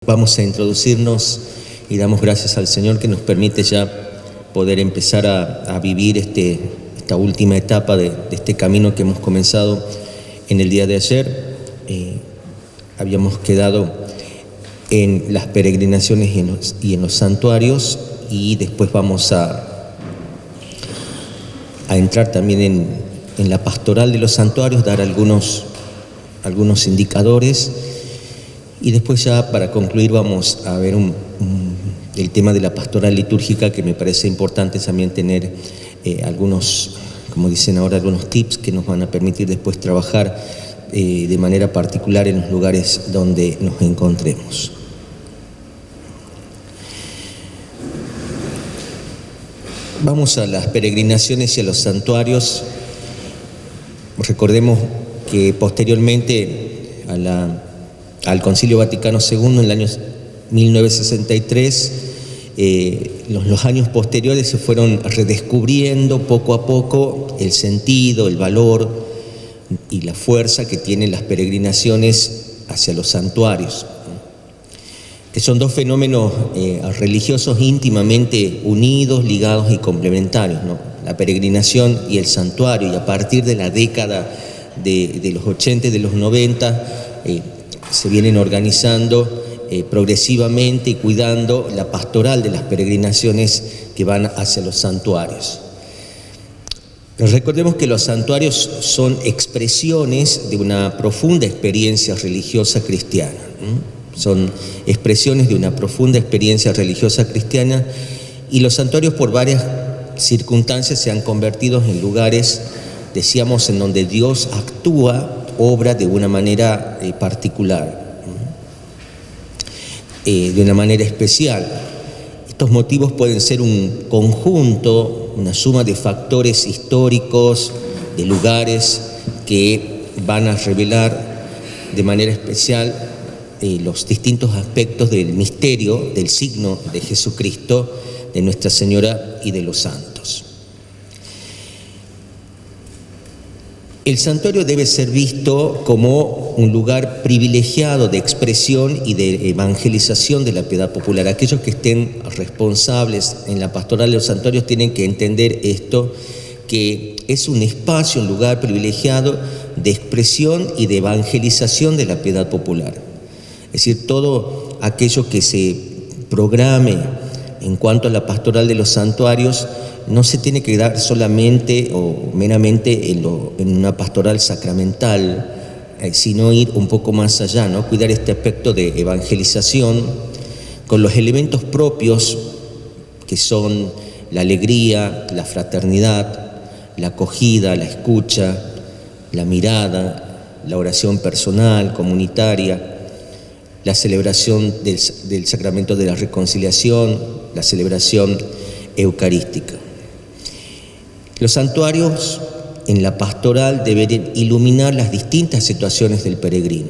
Vamos a introducirnos y damos gracias al Señor que nos permite ya poder empezar a vivir esta última etapa de este camino que hemos comenzado en el día de ayer. Habíamos quedado en las peregrinaciones y en los santuarios, y después vamos a entrar también en la pastoral de los santuarios, dar algunos indicadores. Y después ya para concluir vamos a ver el tema de la pastoral litúrgica, que me parece importante también tener algunos, como dicen ahora, algunos tips que nos van a permitir después trabajar de manera particular en los lugares donde nos encontremos. Vamos a las peregrinaciones y a los santuarios. Recordemos que posteriormente al Concilio Vaticano II, en el año 1963, los años posteriores se fueron redescubriendo poco a poco el sentido, el valor y la fuerza que tienen las peregrinaciones hacia los santuarios, que son dos fenómenos religiosos íntimamente unidos, ligados y complementarios, ¿no? La peregrinación y el santuario, y a partir de la década de los 80 y de los 90, se vienen organizando progresivamente y cuidando la pastoral de las peregrinaciones que van hacia los santuarios. Recordemos que los santuarios son expresiones de una profunda experiencia religiosa cristiana. Son expresiones de una profunda experiencia religiosa cristiana, y los santuarios por varias circunstancias se han convertido en lugares, decíamos, en donde Dios actúa, obra de una manera particular, de una manera especial. Estos motivos pueden ser un conjunto, una suma de factores históricos, de lugares que van a revelar de manera especial los distintos aspectos del misterio, del signo de Jesucristo, de Nuestra Señora y de los santos. El santuario debe ser visto como un lugar privilegiado de expresión y de evangelización de la piedad popular. Aquellos que estén responsables en la pastoral de los santuarios tienen que entender esto, que es un espacio, un lugar privilegiado de expresión y de evangelización de la piedad popular. Es decir, todo aquello que se programe en cuanto a la pastoral de los santuarios no se tiene que dar solamente o meramente en una pastoral sacramental, sino ir un poco más allá, ¿no? Cuidar este aspecto de evangelización con los elementos propios que son la alegría, la fraternidad, la acogida, la escucha, la mirada, la oración personal, comunitaria, la celebración del sacramento de la reconciliación, la celebración eucarística. Los santuarios en la pastoral deben iluminar las distintas situaciones del peregrino.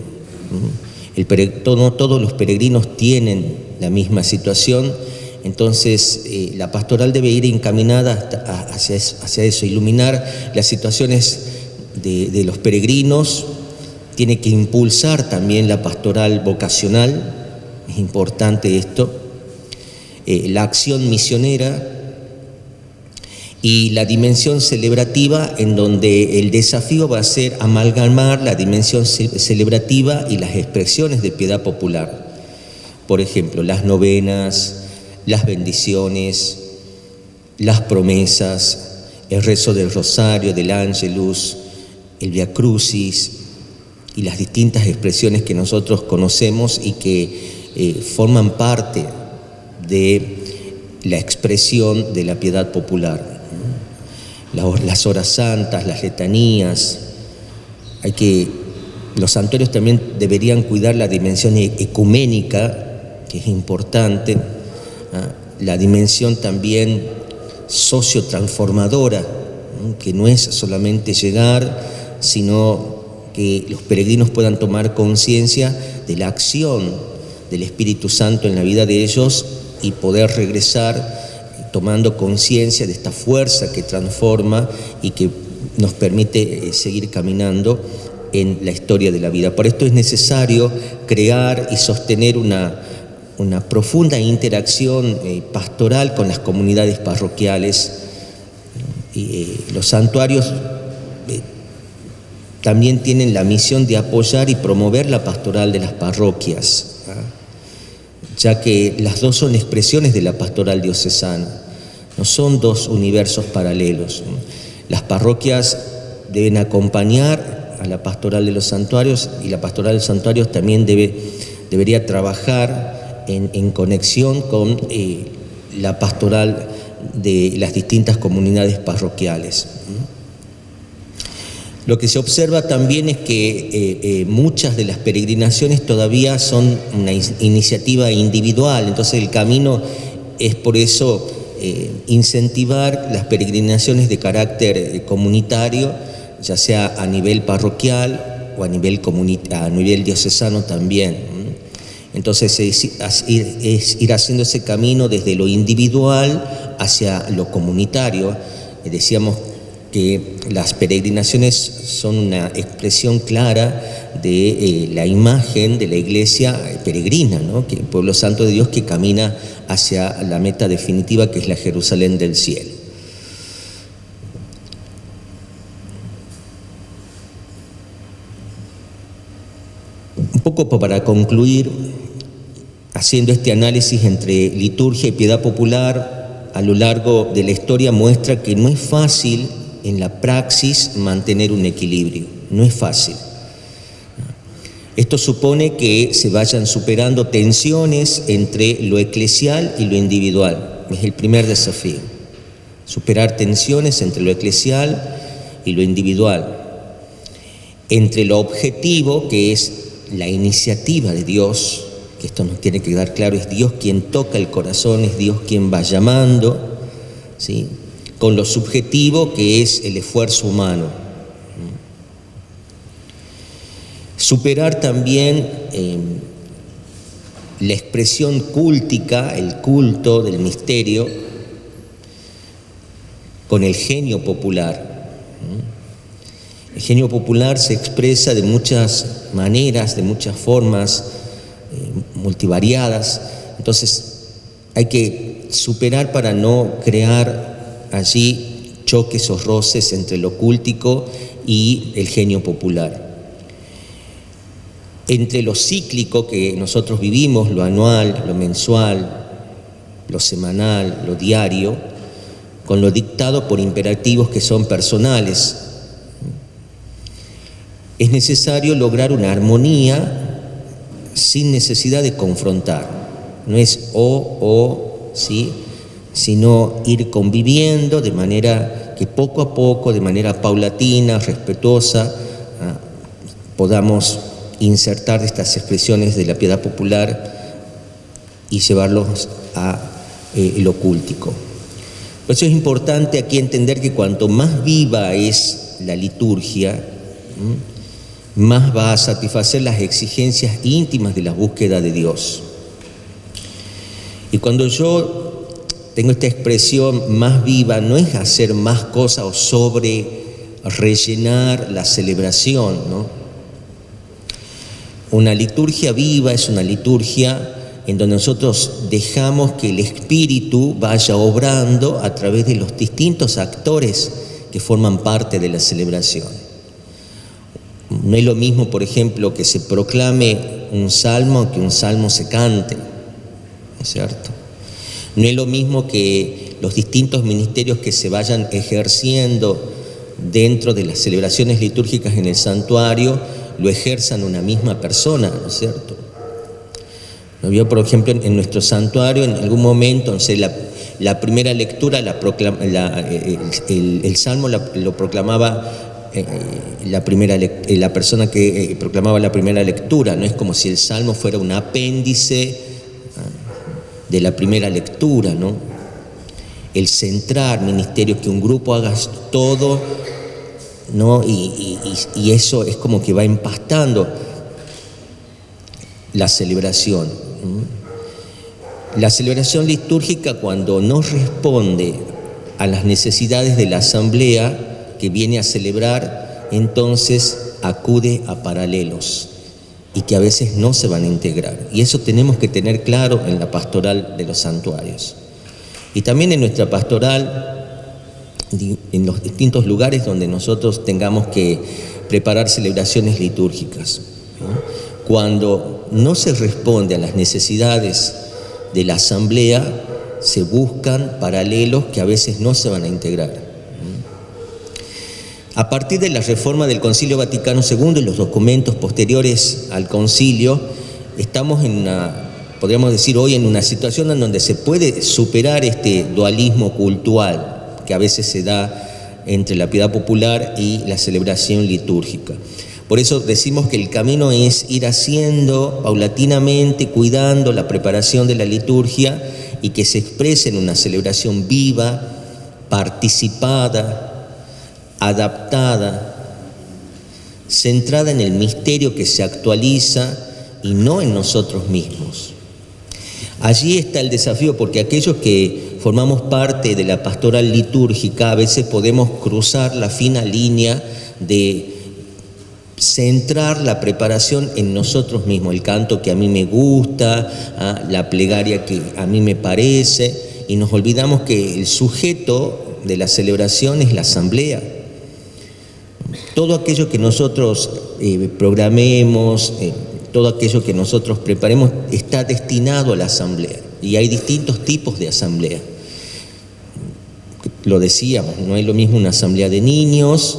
No todos los peregrinos tienen la misma situación, entonces la pastoral debe ir encaminada hacia eso, iluminar las situaciones de los peregrinos. Tiene que impulsar también la pastoral vocacional, es importante esto, la acción misionera y la dimensión celebrativa, en donde el desafío va a ser amalgamar la dimensión celebrativa y las expresiones de piedad popular. Por ejemplo, las novenas, las bendiciones, las promesas, el rezo del rosario, del ángelus, el Via Crucis y las distintas expresiones que nosotros conocemos y que forman parte de la expresión de la piedad popular. Las horas santas, las letanías. Los santuarios también deberían cuidar la dimensión ecuménica, que es importante, la dimensión también sociotransformadora, que no es solamente llegar, sino que los peregrinos puedan tomar conciencia de la acción del Espíritu Santo en la vida de ellos y poder regresar tomando conciencia de esta fuerza que transforma y que nos permite seguir caminando en la historia de la vida. Por esto es necesario crear y sostener una una profunda interacción pastoral con las comunidades parroquiales. Los santuarios también tienen la misión de apoyar y promover la pastoral de las parroquias, ya que las dos son expresiones de la pastoral diocesana, no son dos universos paralelos. Las parroquias deben acompañar a la pastoral de los santuarios, y la pastoral de los santuarios también debería trabajar en conexión con la pastoral de las distintas comunidades parroquiales. Lo que se observa también es que muchas de las peregrinaciones todavía son una iniciativa individual, entonces el camino es por eso incentivar las peregrinaciones de carácter comunitario, ya sea a nivel parroquial o a nivel diocesano también. Entonces es ir haciendo ese camino desde lo individual hacia lo comunitario. Decíamos que las peregrinaciones son una expresión clara de la imagen de la iglesia peregrina, ¿no? Que el pueblo santo de Dios que camina hacia la meta definitiva, que es la Jerusalén del cielo. Un poco para concluir, haciendo este análisis entre liturgia y piedad popular, a lo largo de la historia muestra que no es fácil en la praxis mantener un equilibrio, no es fácil. Esto supone que se vayan superando tensiones entre lo eclesial y lo individual. Es el primer desafío, superar tensiones entre lo eclesial y lo individual, entre lo objetivo, que es la iniciativa de Dios, que esto nos tiene que quedar claro, es Dios quien toca el corazón, es Dios quien va llamando, ¿sí?, con lo subjetivo, que es el esfuerzo humano. Superar también la expresión cúltica, el culto del misterio, con el genio popular. El genio popular se expresa de muchas maneras, de muchas formas, multivariadas. Entonces hay que superar para no crear allí choques o roces entre lo cúltico y el genio popular. Entre lo cíclico que nosotros vivimos, lo anual, lo mensual, lo semanal, lo diario, con lo dictado por imperativos que son personales, es necesario lograr una armonía sin necesidad de confrontar. No es o, ¿sí?, sino ir conviviendo de manera que poco a poco, de manera paulatina, respetuosa, podamos insertar estas expresiones de la piedad popular y llevarlos a lo cúltico. Por eso es importante aquí entender que cuanto más viva es la liturgia, más va a satisfacer las exigencias íntimas de la búsqueda de Dios. Y cuando yo tengo esta expresión más viva, no es hacer más cosas o sobre rellenar la celebración, ¿no? Una liturgia viva es una liturgia en donde nosotros dejamos que el Espíritu vaya obrando a través de los distintos actores que forman parte de la celebración. No es lo mismo, por ejemplo, que se proclame un salmo que un salmo se cante, ¿no es cierto? No es lo mismo que los distintos ministerios que se vayan ejerciendo dentro de las celebraciones litúrgicas en el santuario lo ejerzan una misma persona, ¿no es cierto? ¿No vio, por ejemplo, en nuestro santuario en algún momento, no sé, la primera lectura, el salmo lo proclamaba la persona que proclamaba la primera lectura? No es como si el salmo fuera un apéndice de la primera lectura, ¿no? El centrar ministerio, que un grupo haga todo, ¿no? Y eso es como que va empastando la celebración. La celebración litúrgica, cuando no responde a las necesidades de la asamblea que viene a celebrar, entonces acude a paralelos. y que a veces no se van a integrar. Y eso tenemos que tener claro en la pastoral de los santuarios. Y también en nuestra pastoral, en los distintos lugares donde nosotros tengamos que preparar celebraciones litúrgicas, ¿no? Cuando no se responde a las necesidades de la asamblea, se buscan paralelos que a veces no se van a integrar. A partir de la reforma del Concilio Vaticano II y los documentos posteriores al concilio, estamos podríamos decir hoy, en una situación en donde se puede superar este dualismo cultural que a veces se da entre la piedad popular y la celebración litúrgica. Por eso decimos que el camino es ir haciendo paulatinamente, cuidando la preparación de la liturgia y que se exprese en una celebración viva, participada, adaptada, centrada en el misterio que se actualiza y no en nosotros mismos. Allí está el desafío, porque aquellos que formamos parte de la pastoral litúrgica a veces podemos cruzar la fina línea de centrar la preparación en nosotros mismos, el canto que a mí me gusta, la plegaria que a mí me parece, y nos olvidamos que el sujeto de la celebración es la asamblea. Todo aquello que nosotros programemos, todo aquello que nosotros preparemos está destinado a la asamblea, y hay distintos tipos de asamblea. Lo decíamos, no es lo mismo una asamblea de niños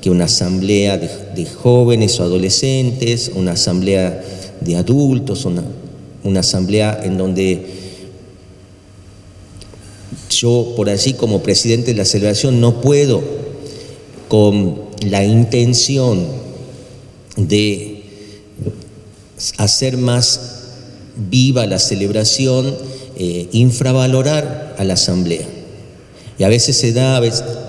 que una asamblea de jóvenes o adolescentes, una asamblea de adultos, una asamblea en donde yo por allí como presidente de la celebración no puedo, con la intención de hacer más viva la celebración, infravalorar a la asamblea. Y a veces se da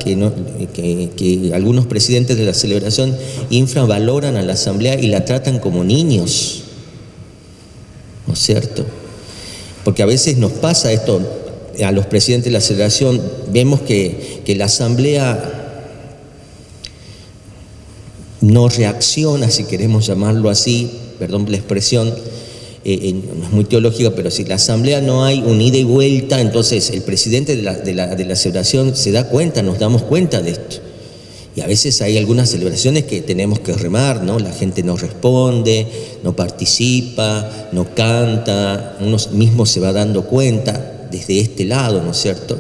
que algunos presidentes de la celebración infravaloran a la asamblea y la tratan como niños, ¿no es cierto? Porque a veces nos pasa esto a los presidentes de la celebración, vemos que la asamblea no reacciona, si queremos llamarlo así, perdón la expresión, no es muy teológica, pero si la asamblea no hay un ida y vuelta, entonces el presidente de la celebración se da cuenta, nos damos cuenta de esto. Y a veces hay algunas celebraciones que tenemos que remar, ¿no? La gente no responde, no participa, no canta, uno mismo se va dando cuenta desde este lado, ¿no es cierto?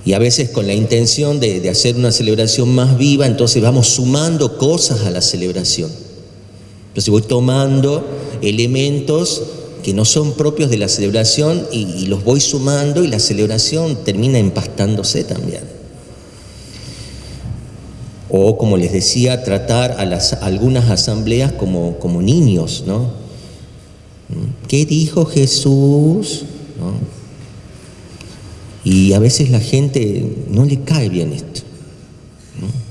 Y a veces con la intención de hacer una celebración más viva, entonces vamos sumando cosas a la celebración. Entonces voy tomando elementos que no son propios de la celebración y los voy sumando, y la celebración termina empastándose también. O, como les decía, tratar a algunas asambleas como niños, ¿no? ¿Qué dijo Jesús? ¿No? Y a veces la gente no le cae bien esto, ¿no?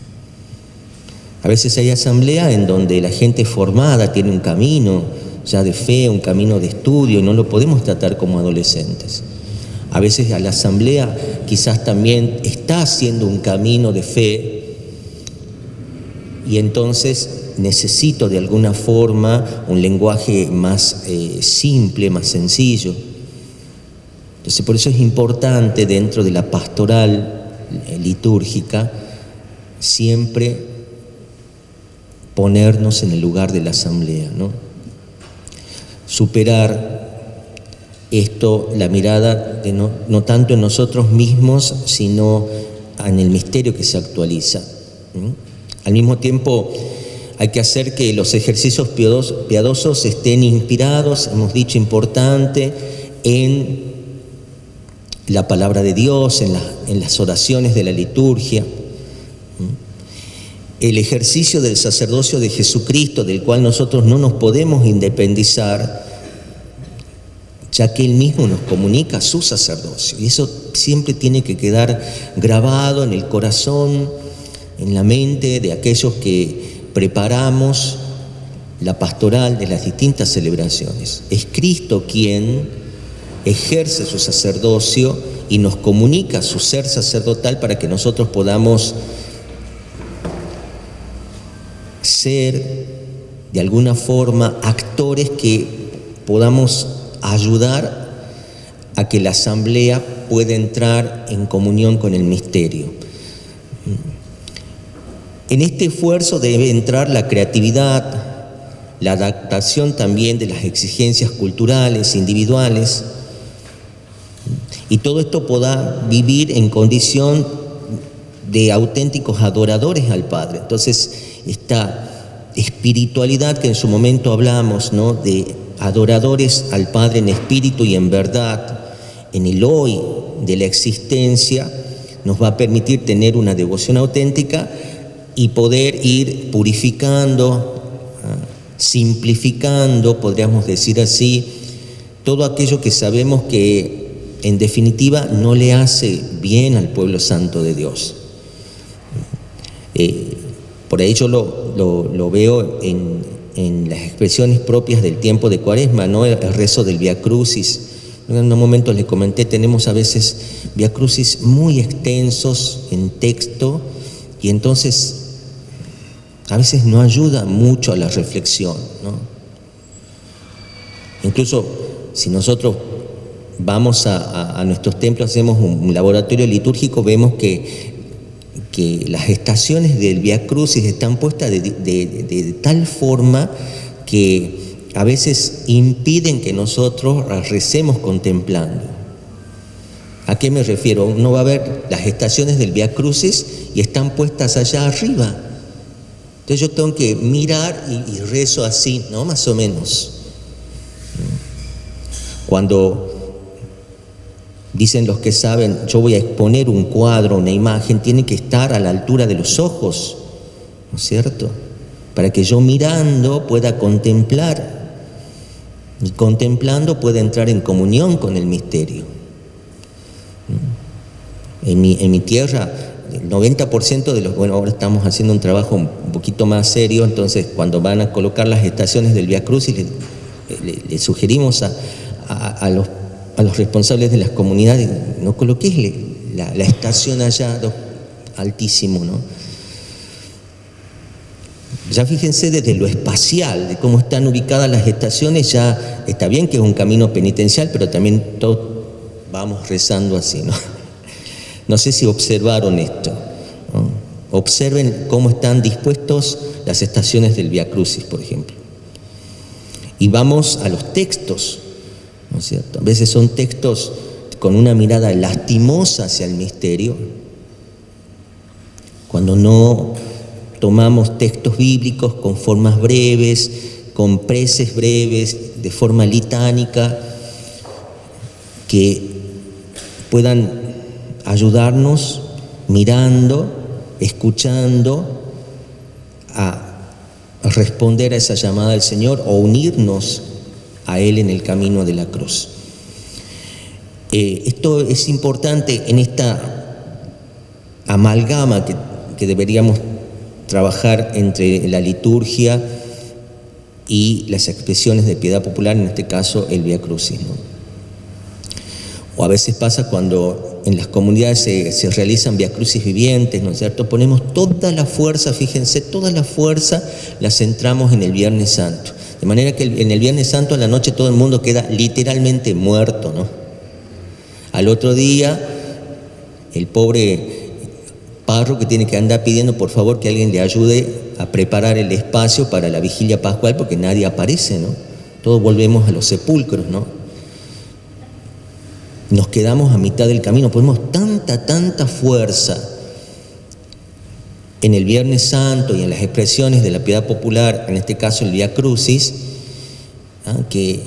A veces hay asambleas en donde la gente formada tiene un camino ya de fe, un camino de estudio, y no lo podemos tratar como adolescentes. A veces a la asamblea quizás también está haciendo un camino de fe, y entonces necesito de alguna forma un lenguaje más simple, más sencillo. Entonces, por eso es importante dentro de la pastoral litúrgica siempre ponernos en el lugar de la asamblea, ¿no? Superar esto, la mirada de no tanto en nosotros mismos, sino en el misterio que se actualiza, ¿no? Al mismo tiempo, hay que hacer que los ejercicios piadosos estén inspirados, hemos dicho, importante, en la palabra de Dios, en las oraciones de la liturgia. El ejercicio del sacerdocio de Jesucristo, del cual nosotros no nos podemos independizar, ya que Él mismo nos comunica su sacerdocio. Y eso siempre tiene que quedar grabado en el corazón, en la mente de aquellos que preparamos la pastoral de las distintas celebraciones. Es Cristo quien ejerce su sacerdocio y nos comunica su ser sacerdotal para que nosotros podamos ser de alguna forma, actores que podamos ayudar a que la asamblea pueda entrar en comunión con el misterio. En este esfuerzo debe entrar la creatividad, la adaptación también de las exigencias culturales, individuales, y todo esto pueda vivir en condición de auténticos adoradores al Padre. Entonces, esta espiritualidad que en su momento hablamos, ¿no?, de adoradores al Padre en espíritu y en verdad, en el hoy de la existencia, nos va a permitir tener una devoción auténtica y poder ir purificando, simplificando, podríamos decir así, todo aquello que sabemos que en definitiva no le hace bien al pueblo santo de Dios. Por ahí yo lo veo en las expresiones propias del tiempo de Cuaresma, ¿no? El rezo del Vía Crucis. En un momento les comenté, tenemos a veces Vía Crucis muy extensos en texto y entonces a veces no ayuda mucho a la reflexión, ¿no? Incluso si nosotros vamos a nuestros templos, hacemos un laboratorio litúrgico, vemos que las estaciones del Vía Crucis están puestas de tal forma que a veces impiden que nosotros recemos contemplando. ¿A qué me refiero? Uno va a ver las estaciones del Vía Crucis y están puestas allá arriba. Entonces yo tengo que mirar y rezo así, ¿no? Más o menos. Cuando dicen los que saben, yo voy a exponer un cuadro, una imagen, tiene que estar a la altura de los ojos, ¿no es cierto? Para que yo mirando pueda contemplar y contemplando pueda entrar en comunión con el misterio. En mi tierra, el 90% de los, bueno, ahora estamos haciendo un trabajo un poquito más serio, entonces cuando van a colocar las estaciones del Vía Crucis, le sugerimos a los responsables de las comunidades, no coloques la estación allá altísimo, ¿no? Ya fíjense desde lo espacial, de cómo están ubicadas las estaciones, ya está bien que es un camino penitencial, pero también todos vamos rezando así, ¿no? No sé si observaron esto, ¿no? Observen cómo están dispuestos las estaciones del Vía Crucis, por ejemplo. Y vamos a los textos, ¿no es cierto? A veces son textos con una mirada lastimosa hacia el misterio, cuando no tomamos textos bíblicos con formas breves, con preces breves, de forma litánica, que puedan ayudarnos mirando, escuchando, a responder a esa llamada del Señor o unirnos a Él en el camino de la cruz. Esto es importante en esta amalgama que deberíamos trabajar entre la liturgia y las expresiones de piedad popular, en este caso el Vía Crucis, ¿no? O a veces pasa cuando en las comunidades se realizan Vía Crucis vivientes, ¿no es cierto? Ponemos toda la fuerza, fíjense, toda la fuerza la centramos en el Viernes Santo. De manera que en el Viernes Santo a la noche todo el mundo queda literalmente muerto, ¿no? Al otro día, el pobre párroco que tiene que andar pidiendo por favor que alguien le ayude a preparar el espacio para la vigilia pascual, porque nadie aparece, ¿no? Todos volvemos a los sepulcros, ¿no? Nos quedamos a mitad del camino, ponemos tanta fuerza en el Viernes Santo y en las expresiones de la piedad popular, en este caso el Vía Crucis, que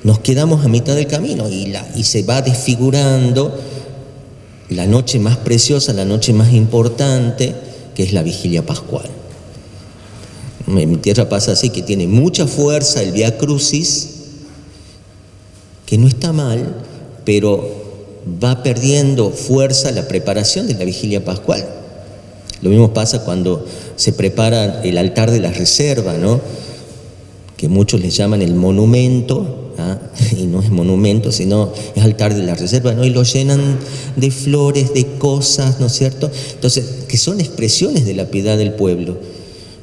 nos quedamos a mitad del camino y se va desfigurando la noche más preciosa, la noche más importante, que es la vigilia pascual. En mi tierra pasa así, que tiene mucha fuerza el Vía Crucis, que no está mal, pero va perdiendo fuerza la preparación de la vigilia pascual. Lo mismo pasa cuando se prepara el altar de la reserva, ¿no? Que muchos le llaman el monumento, y no es monumento, sino es altar de la reserva, ¿no? Y lo llenan de flores, de cosas, ¿no es cierto? Entonces, que son expresiones de la piedad del pueblo.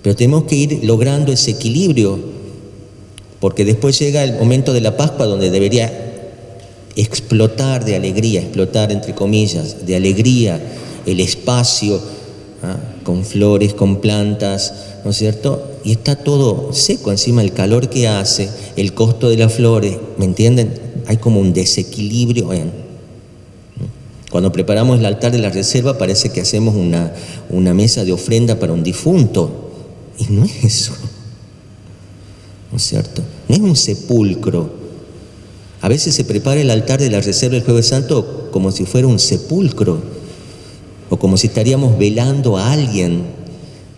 Pero tenemos que ir logrando ese equilibrio porque después llega el momento de la Pascua donde debería explotar de alegría, explotar entre comillas, de alegría el espacio, con flores, con plantas, ¿no es cierto? Y está todo seco encima, el calor que hace, el costo de las flores, ¿me entienden? Hay como un desequilibrio. Cuando preparamos el altar de la reserva parece que hacemos una mesa de ofrenda para un difunto, y no es eso, ¿no es cierto? No es un sepulcro. A veces se prepara el altar de la reserva el Jueves Santo como si fuera un sepulcro, o como si estaríamos velando a alguien.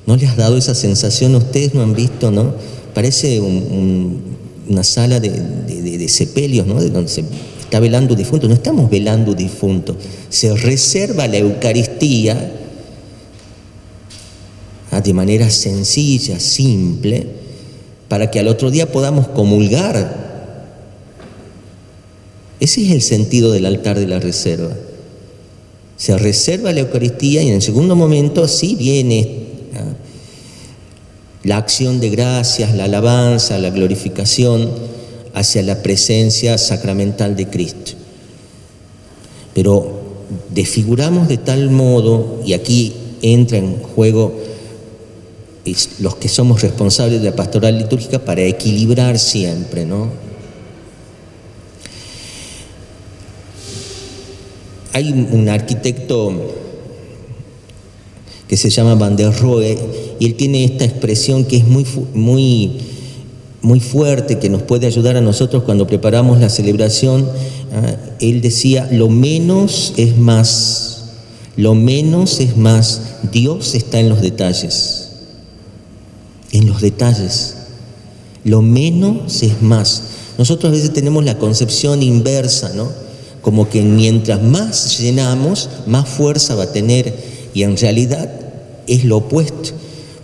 ¿No les ha dado esa sensación? Ustedes no han visto, ¿no? Parece una sala de sepelios, ¿no? De donde se está velando un difunto. No estamos velando un difunto. Se reserva la Eucaristía de manera sencilla, simple, para que al otro día podamos comulgar. Ese es el sentido del altar de la reserva. Se reserva la Eucaristía y en el segundo momento sí viene la acción de gracias, la alabanza, la glorificación hacia la presencia sacramental de Cristo. Pero desfiguramos de tal modo, y aquí entra en juego los que somos responsables de la pastoral litúrgica, para equilibrar siempre, ¿no? Hay un arquitecto que se llama Van der Rohe, y él tiene esta expresión que es muy fuerte, que nos puede ayudar a nosotros cuando preparamos la celebración. Él decía: lo menos es más, lo menos es más. Dios está en los detalles, en los detalles. Lo menos es más. Nosotros a veces tenemos la concepción inversa, ¿no? Como que mientras más llenamos, más fuerza va a tener, y en realidad es lo opuesto,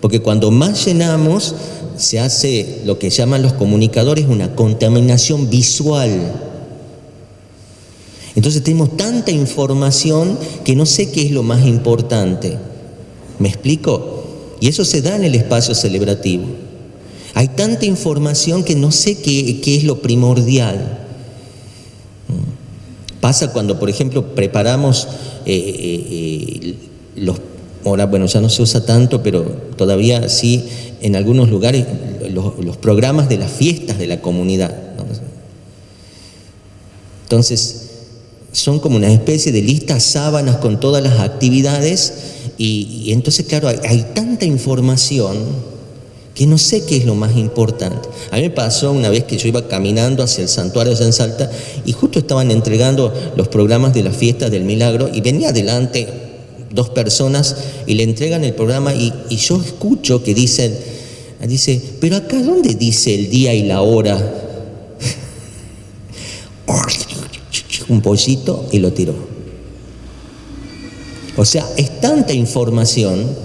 porque cuando más llenamos se hace lo que llaman los comunicadores una contaminación visual. Entonces tenemos tanta información que no sé qué es lo más importante. ¿Me explico? Y eso se da en el espacio celebrativo. Hay tanta información que no sé qué es lo primordial. Pasa cuando, por ejemplo, preparamos ahora, bueno, ya no se usa tanto, pero todavía sí, en algunos lugares, los programas de las fiestas de la comunidad, ¿no? Entonces, son como una especie de listas sábanas con todas las actividades, y entonces, claro, hay tanta información que no sé qué es lo más importante. A mí me pasó una vez que yo iba caminando hacia el santuario allá en Salta, y justo estaban entregando los programas de la fiesta del milagro, y venía adelante dos personas y le entregan el programa, y yo escucho que dice, pero acá ¿dónde dice el día y la hora? Un pollito y lo tiró. O sea, es tanta información.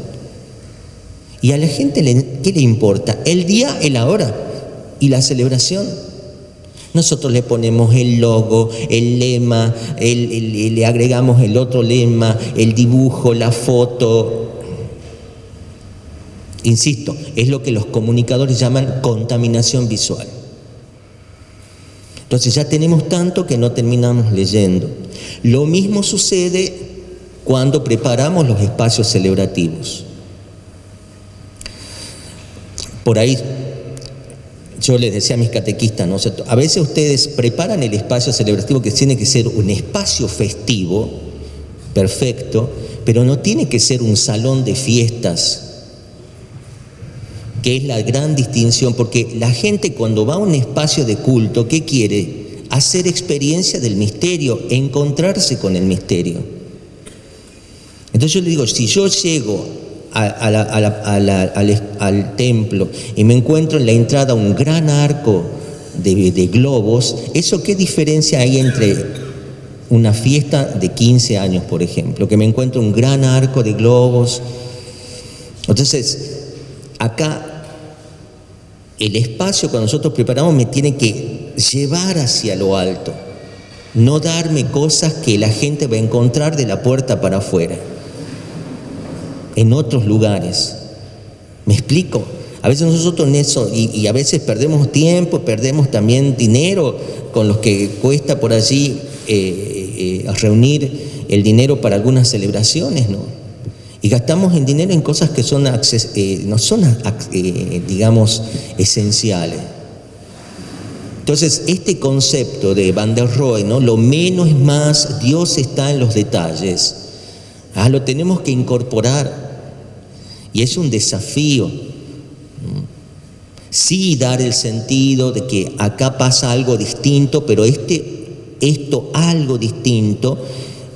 Y a la gente, ¿qué le importa? El día y la hora y la celebración. Nosotros le ponemos el logo, el lema, le agregamos el otro lema, el dibujo, la foto. Insisto, es lo que los comunicadores llaman contaminación visual. Entonces ya tenemos tanto que no terminamos leyendo. Lo mismo sucede cuando preparamos los espacios celebrativos. Por ahí yo les decía a mis catequistas, ¿no? A veces ustedes preparan el espacio celebrativo, que tiene que ser un espacio festivo, perfecto, pero no tiene que ser un salón de fiestas, que es la gran distinción, porque la gente cuando va a un espacio de culto, ¿qué quiere? Hacer experiencia del misterio, encontrarse con el misterio. Entonces yo le digo, si yo llego al templo y me encuentro en la entrada un gran arco de globos, ¿eso qué diferencia hay entre una fiesta de 15 años, por ejemplo? Que me encuentro un gran arco de globos. Entonces, acá el espacio que nosotros preparamos me tiene que llevar hacia lo alto, no darme cosas que la gente va a encontrar de la puerta para afuera, en otros lugares. ¿Me explico? A veces nosotros en eso, y a veces perdemos tiempo, perdemos también dinero con los que cuesta por allí reunir el dinero para algunas celebraciones, ¿no? Y gastamos el dinero en cosas que no son, digamos, esenciales. Entonces, este concepto de Van der Rohe, ¿no? Lo menos es más, Dios está en los detalles. Lo tenemos que incorporar. Y es un desafío. Sí, dar el sentido de que acá pasa algo distinto, pero esto algo distinto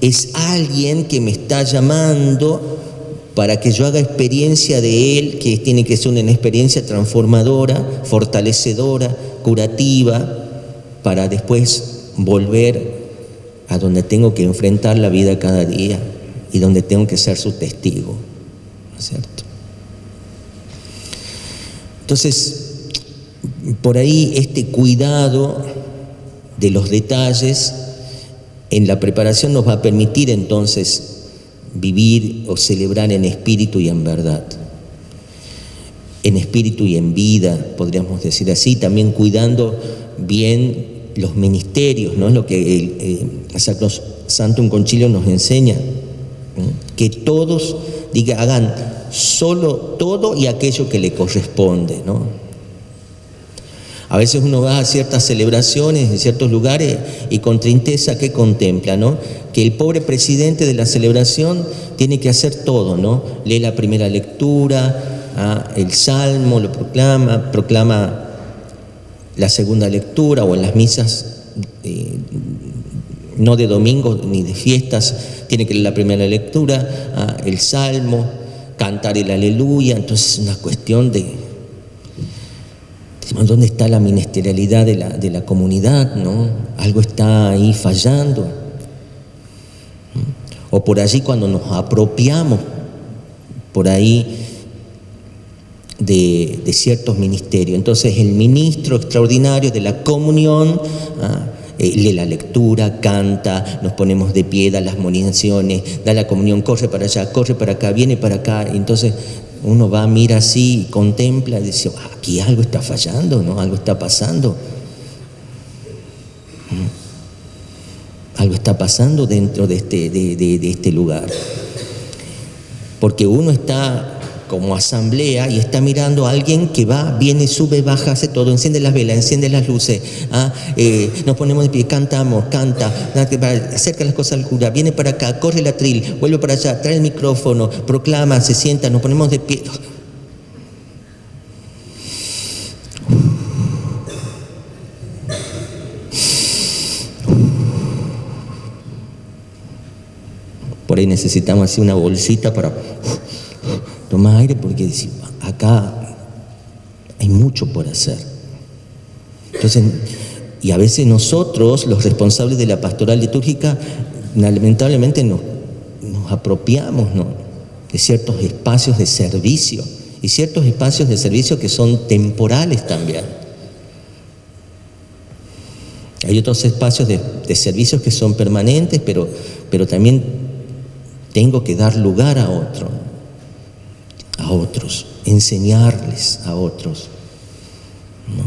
es alguien que me está llamando para que yo haga experiencia de Él, que tiene que ser una experiencia transformadora, fortalecedora, curativa, para después volver a donde tengo que enfrentar la vida cada día y donde tengo que ser su testigo, ¿no es cierto? Entonces, por ahí este cuidado de los detalles en la preparación nos va a permitir entonces vivir o celebrar en espíritu y en verdad, en espíritu y en vida, podríamos decir así, también cuidando bien los ministerios, ¿no? Es lo que el Sacrosanctum Concilio nos enseña, que todos hagan solo todo y aquello que le corresponde, ¿no? A veces uno va a ciertas celebraciones en ciertos lugares y con tristeza que contempla, ¿no? Que el pobre presidente de la celebración tiene que hacer todo, ¿no? Lee la primera lectura, el salmo, lo proclama la segunda lectura, o en las misas no de domingo ni de fiestas, tiene que leer la primera lectura, el salmo, cantar el aleluya. Entonces es una cuestión de ¿dónde está la ministerialidad de la comunidad, ¿no? Algo está ahí fallando. O por allí cuando nos apropiamos por ahí de ciertos ministerios. Entonces el ministro extraordinario de la comunión lee la lectura, canta, nos ponemos de pie, da las moniciones, da la comunión, corre para allá, corre para acá, viene para acá. Entonces uno va, mira así, contempla y dice, aquí algo está fallando, ¿no? Algo está pasando. Algo está pasando dentro de este lugar. Porque uno está como asamblea y está mirando a alguien que va, viene, sube, baja, hace todo, enciende las velas, enciende las luces, nos ponemos de pie, cantamos, canta, acerca las cosas al cura, viene para acá, corre el atril, vuelve para allá, trae el micrófono, proclama, se sienta, nos ponemos de pie. Por ahí necesitamos así una bolsita para tomar aire, porque acá hay mucho por hacer. Entonces, y a veces nosotros, los responsables de la pastoral litúrgica, lamentablemente nos apropiamos, ¿no?, de ciertos espacios de servicio, y ciertos espacios de servicio que son temporales también. Hay otros espacios de servicios que son permanentes, pero también tengo que dar lugar a otros, enseñarles a otros, ¿no?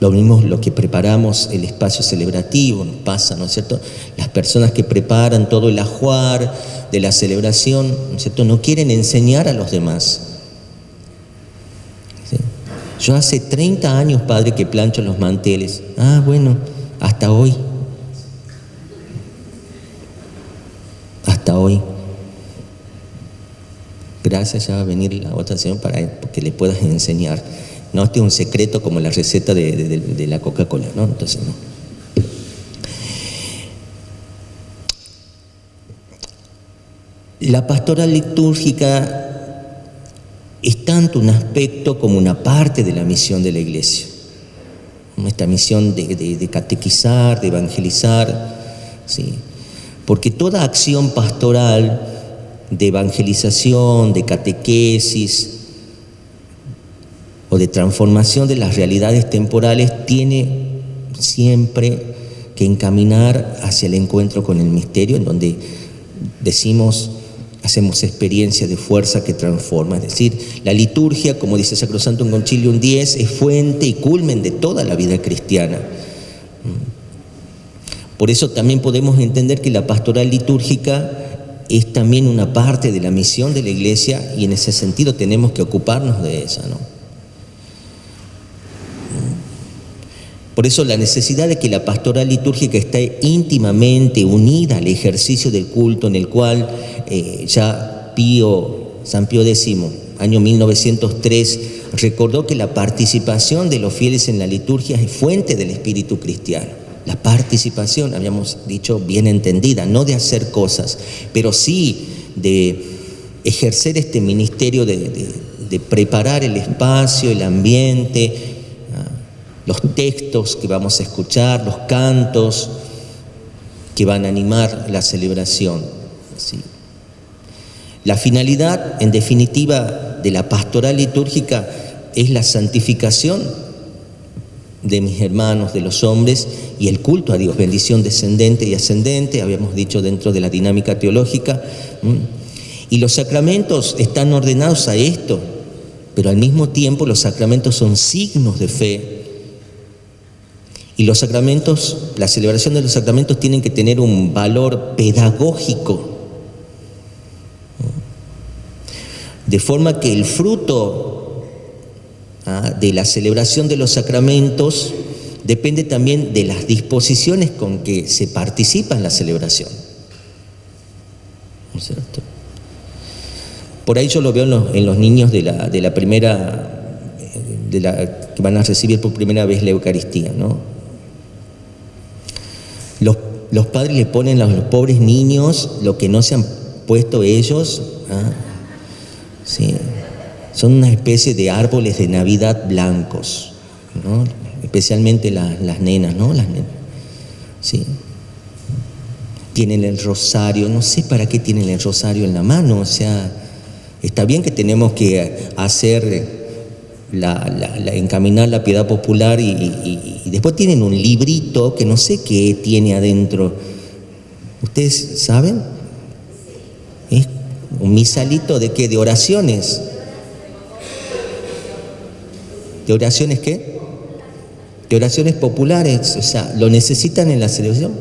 Lo mismo lo que preparamos el espacio celebrativo, nos pasa, ¿no es cierto? Las personas que preparan todo el ajuar de la celebración, ¿no es cierto?, no quieren enseñar a los demás. ¿Sí? Yo hace 30 años, padre, que plancho los manteles. Bueno, hasta hoy. Hasta hoy. Gracias, ya va a venir la otra sesión para que le puedas enseñar. No, este es un secreto como la receta de la Coca-Cola, ¿no? Entonces, no. La pastoral litúrgica es tanto un aspecto como una parte de la misión de la Iglesia. Esta misión de catequizar, de evangelizar, ¿sí? Porque toda acción pastoral de evangelización, de catequesis o de transformación de las realidades temporales tiene siempre que encaminar hacia el encuentro con el misterio, en donde decimos hacemos experiencia de fuerza que transforma. Es decir, la liturgia, como dice Sacrosanctum Concilium 10, es fuente y culmen de toda la vida cristiana. Por eso también podemos entender que la pastoral litúrgica es también una parte de la misión de la Iglesia, y en ese sentido tenemos que ocuparnos de ella, ¿no? Por eso la necesidad de que la pastoral litúrgica esté íntimamente unida al ejercicio del culto, en el cual ya San Pío X, año 1903, recordó que la participación de los fieles en la liturgia es fuente del espíritu cristiano. La participación, habíamos dicho, bien entendida, no de hacer cosas, pero sí de ejercer este ministerio de preparar el espacio, el ambiente, los textos que vamos a escuchar, los cantos que van a animar la celebración. ¿Sí? La finalidad, en definitiva, de la pastoral litúrgica es la santificación de mis hermanos, de los hombres, y el culto a Dios, bendición descendente y ascendente, habíamos dicho dentro de la dinámica teológica. Y los sacramentos están ordenados a esto, pero al mismo tiempo los sacramentos son signos de fe. Y los sacramentos, la celebración de los sacramentos tienen que tener un valor pedagógico, de forma que el fruto de la celebración de los sacramentos depende también de las disposiciones con que se participa en la celebración. ¿No es cierto? Por ahí yo lo veo en los niños de la primera, que van a recibir por primera vez la Eucaristía, ¿no? Los padres le ponen a los pobres niños lo que no se han puesto ellos. Sí. Son una especie de árboles de Navidad blancos, ¿no? Especialmente las nenas, ¿no? Las nenas. Sí. Tienen el rosario, no sé para qué tienen el rosario en la mano, o sea, está bien que tenemos que hacer encaminar la piedad popular y después tienen un librito que no sé qué tiene adentro. ¿Ustedes saben? Es un misalito de qué, de oraciones. ¿De oraciones qué? De oraciones populares, o sea, ¿lo necesitan en la celebración?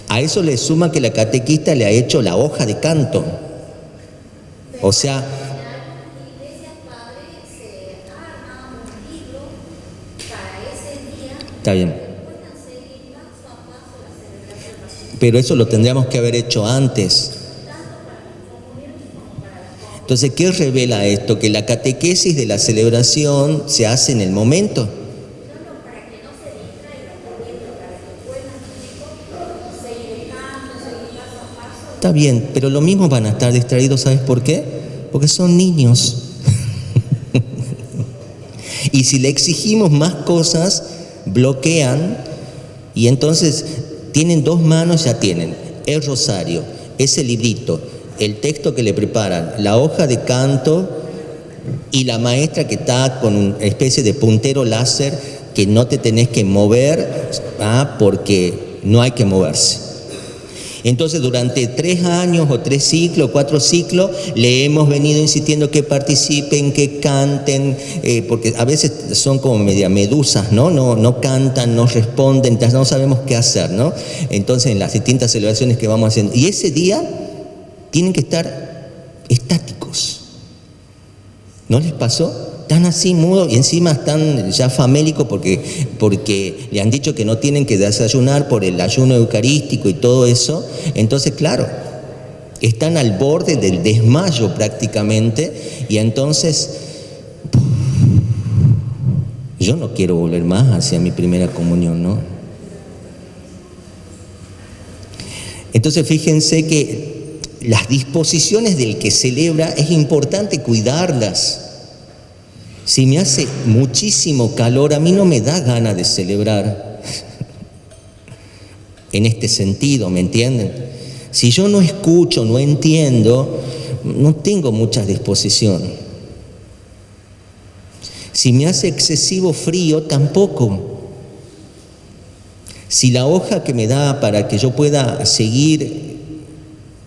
A eso le suma que la catequista le ha hecho la hoja de canto. O sea, está bien. Pero eso lo tendríamos que haber hecho antes. Entonces, ¿qué revela esto? Que la catequesis de la celebración se hace en el momento. Está bien, pero lo mismo van a estar distraídos, ¿sabes por qué? Porque son niños. Y si le exigimos más cosas, bloquean, y entonces tienen dos manos, ya tienen el rosario, ese librito, el texto que le preparan, la hoja de canto y la maestra que está con una especie de puntero láser que no te tenés que mover, porque no hay que moverse. Entonces, durante 3 años o 3 ciclos, 4 ciclos, le hemos venido insistiendo que participen, que canten, porque a veces son como media medusas, ¿no? No cantan, no responden, no sabemos qué hacer, ¿no? Entonces, en las distintas celebraciones que vamos haciendo. Y ese día tienen que estar estáticos. ¿No les pasó? Están así mudos y encima están ya famélicos porque le han dicho que no tienen que desayunar por el ayuno eucarístico y todo eso. Entonces, claro, están al borde del desmayo prácticamente, y entonces yo no quiero volver más hacia mi primera comunión, ¿no? Entonces, fíjense que las disposiciones del que celebra es importante cuidarlas. Si me hace muchísimo calor, a mí no me da ganas de celebrar. En este sentido, ¿me entienden? Si yo no escucho, no entiendo, no tengo mucha disposición. Si me hace excesivo frío, tampoco. Si la hoja que me da para que yo pueda seguir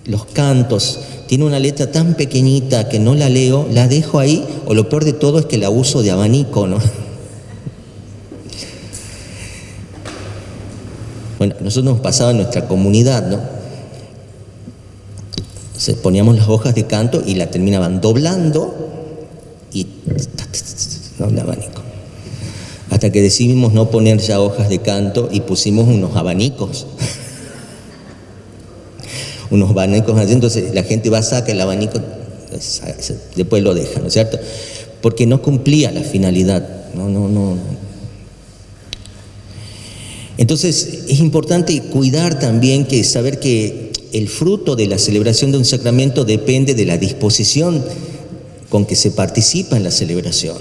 los cantos, tiene una letra tan pequeñita que no la leo, la dejo ahí, o lo peor de todo es que la uso de abanico, ¿no? Bueno, nosotros nos pasaba en nuestra comunidad, ¿no? Entonces poníamos las hojas de canto y la terminaban doblando y no, el abanico. Hasta que decidimos no poner ya hojas de canto y pusimos unos abanicos. Unos abanicos así, entonces la gente va, saca el abanico, después lo deja, ¿no es cierto? Porque no cumplía la finalidad, no. Entonces es importante cuidar también, que saber que el fruto de la celebración de un sacramento depende de la disposición con que se participa en la celebración.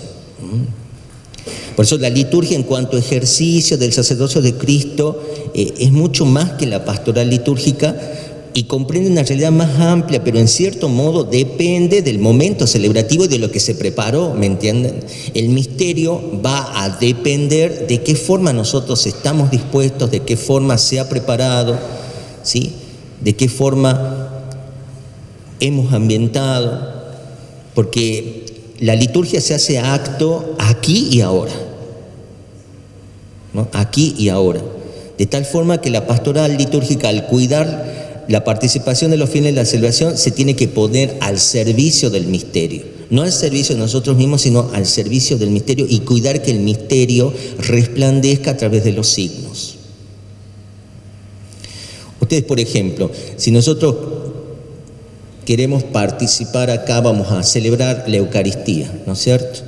Por eso la liturgia, en cuanto a ejercicio del sacerdocio de Cristo, es mucho más que la pastoral litúrgica y comprende una realidad más amplia, pero en cierto modo depende del momento celebrativo y de lo que se preparó, ¿me entienden? El misterio va a depender de qué forma nosotros estamos dispuestos, de qué forma se ha preparado, ¿sí? De qué forma hemos ambientado, porque la liturgia se hace acto aquí y ahora, ¿no? Aquí y ahora, de tal forma que la pastoral litúrgica, al cuidar la participación de los fieles en la celebración, se tiene que poner al servicio del misterio, no al servicio de nosotros mismos, sino al servicio del misterio, y cuidar que el misterio resplandezca a través de los signos. Ustedes, por ejemplo, si nosotros queremos participar acá, vamos a celebrar la Eucaristía, ¿no es cierto?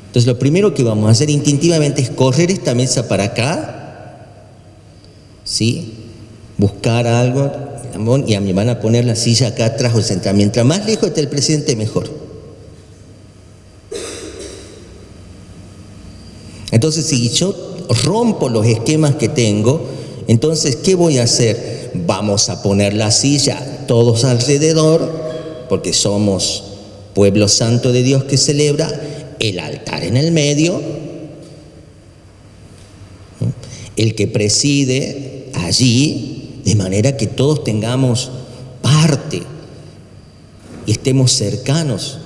Entonces lo primero que vamos a hacer instintivamente es correr esta mesa para acá, ¿sí? Buscar algo, y a mí van a poner la silla acá atrás o sentar. Mientras más lejos esté el presidente, mejor. Entonces, si yo rompo los esquemas que tengo, entonces, ¿qué voy a hacer? Vamos a poner la silla todos alrededor, porque somos pueblo santo de Dios que celebra, el altar en el medio, el que preside allí, de manera que todos tengamos parte y estemos cercanos,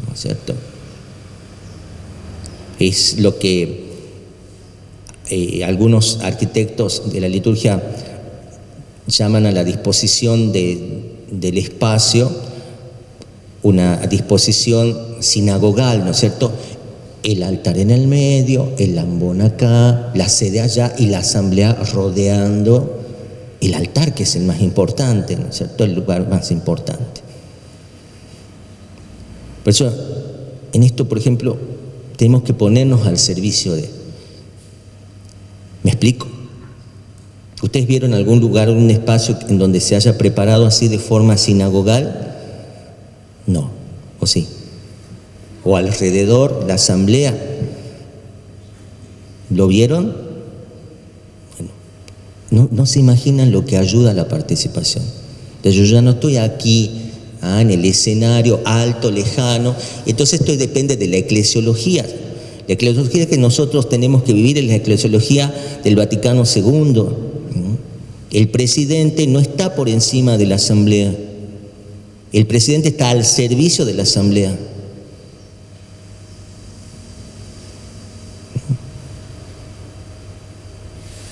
¿no es cierto? Es lo que algunos arquitectos de la liturgia llaman a la disposición del espacio una disposición sinagogal, ¿no es cierto? El altar en el medio, el lambón acá, la sede allá y la asamblea rodeando el altar, que es el más importante, ¿no es cierto? El lugar más importante. Por eso, en esto, por ejemplo, tenemos que ponernos al servicio de... ¿Me explico? ¿Ustedes vieron algún lugar, un espacio en donde se haya preparado así de forma sinagogal? No, ¿o sí? O alrededor, la asamblea. ¿Lo vieron? No se imaginan lo que ayuda a la participación. Entonces yo ya no estoy aquí en el escenario alto, lejano. Entonces esto depende de la eclesiología. La eclesiología que nosotros tenemos que vivir es la eclesiología del Vaticano II. El presidente no está por encima de la asamblea. El presidente está al servicio de la asamblea.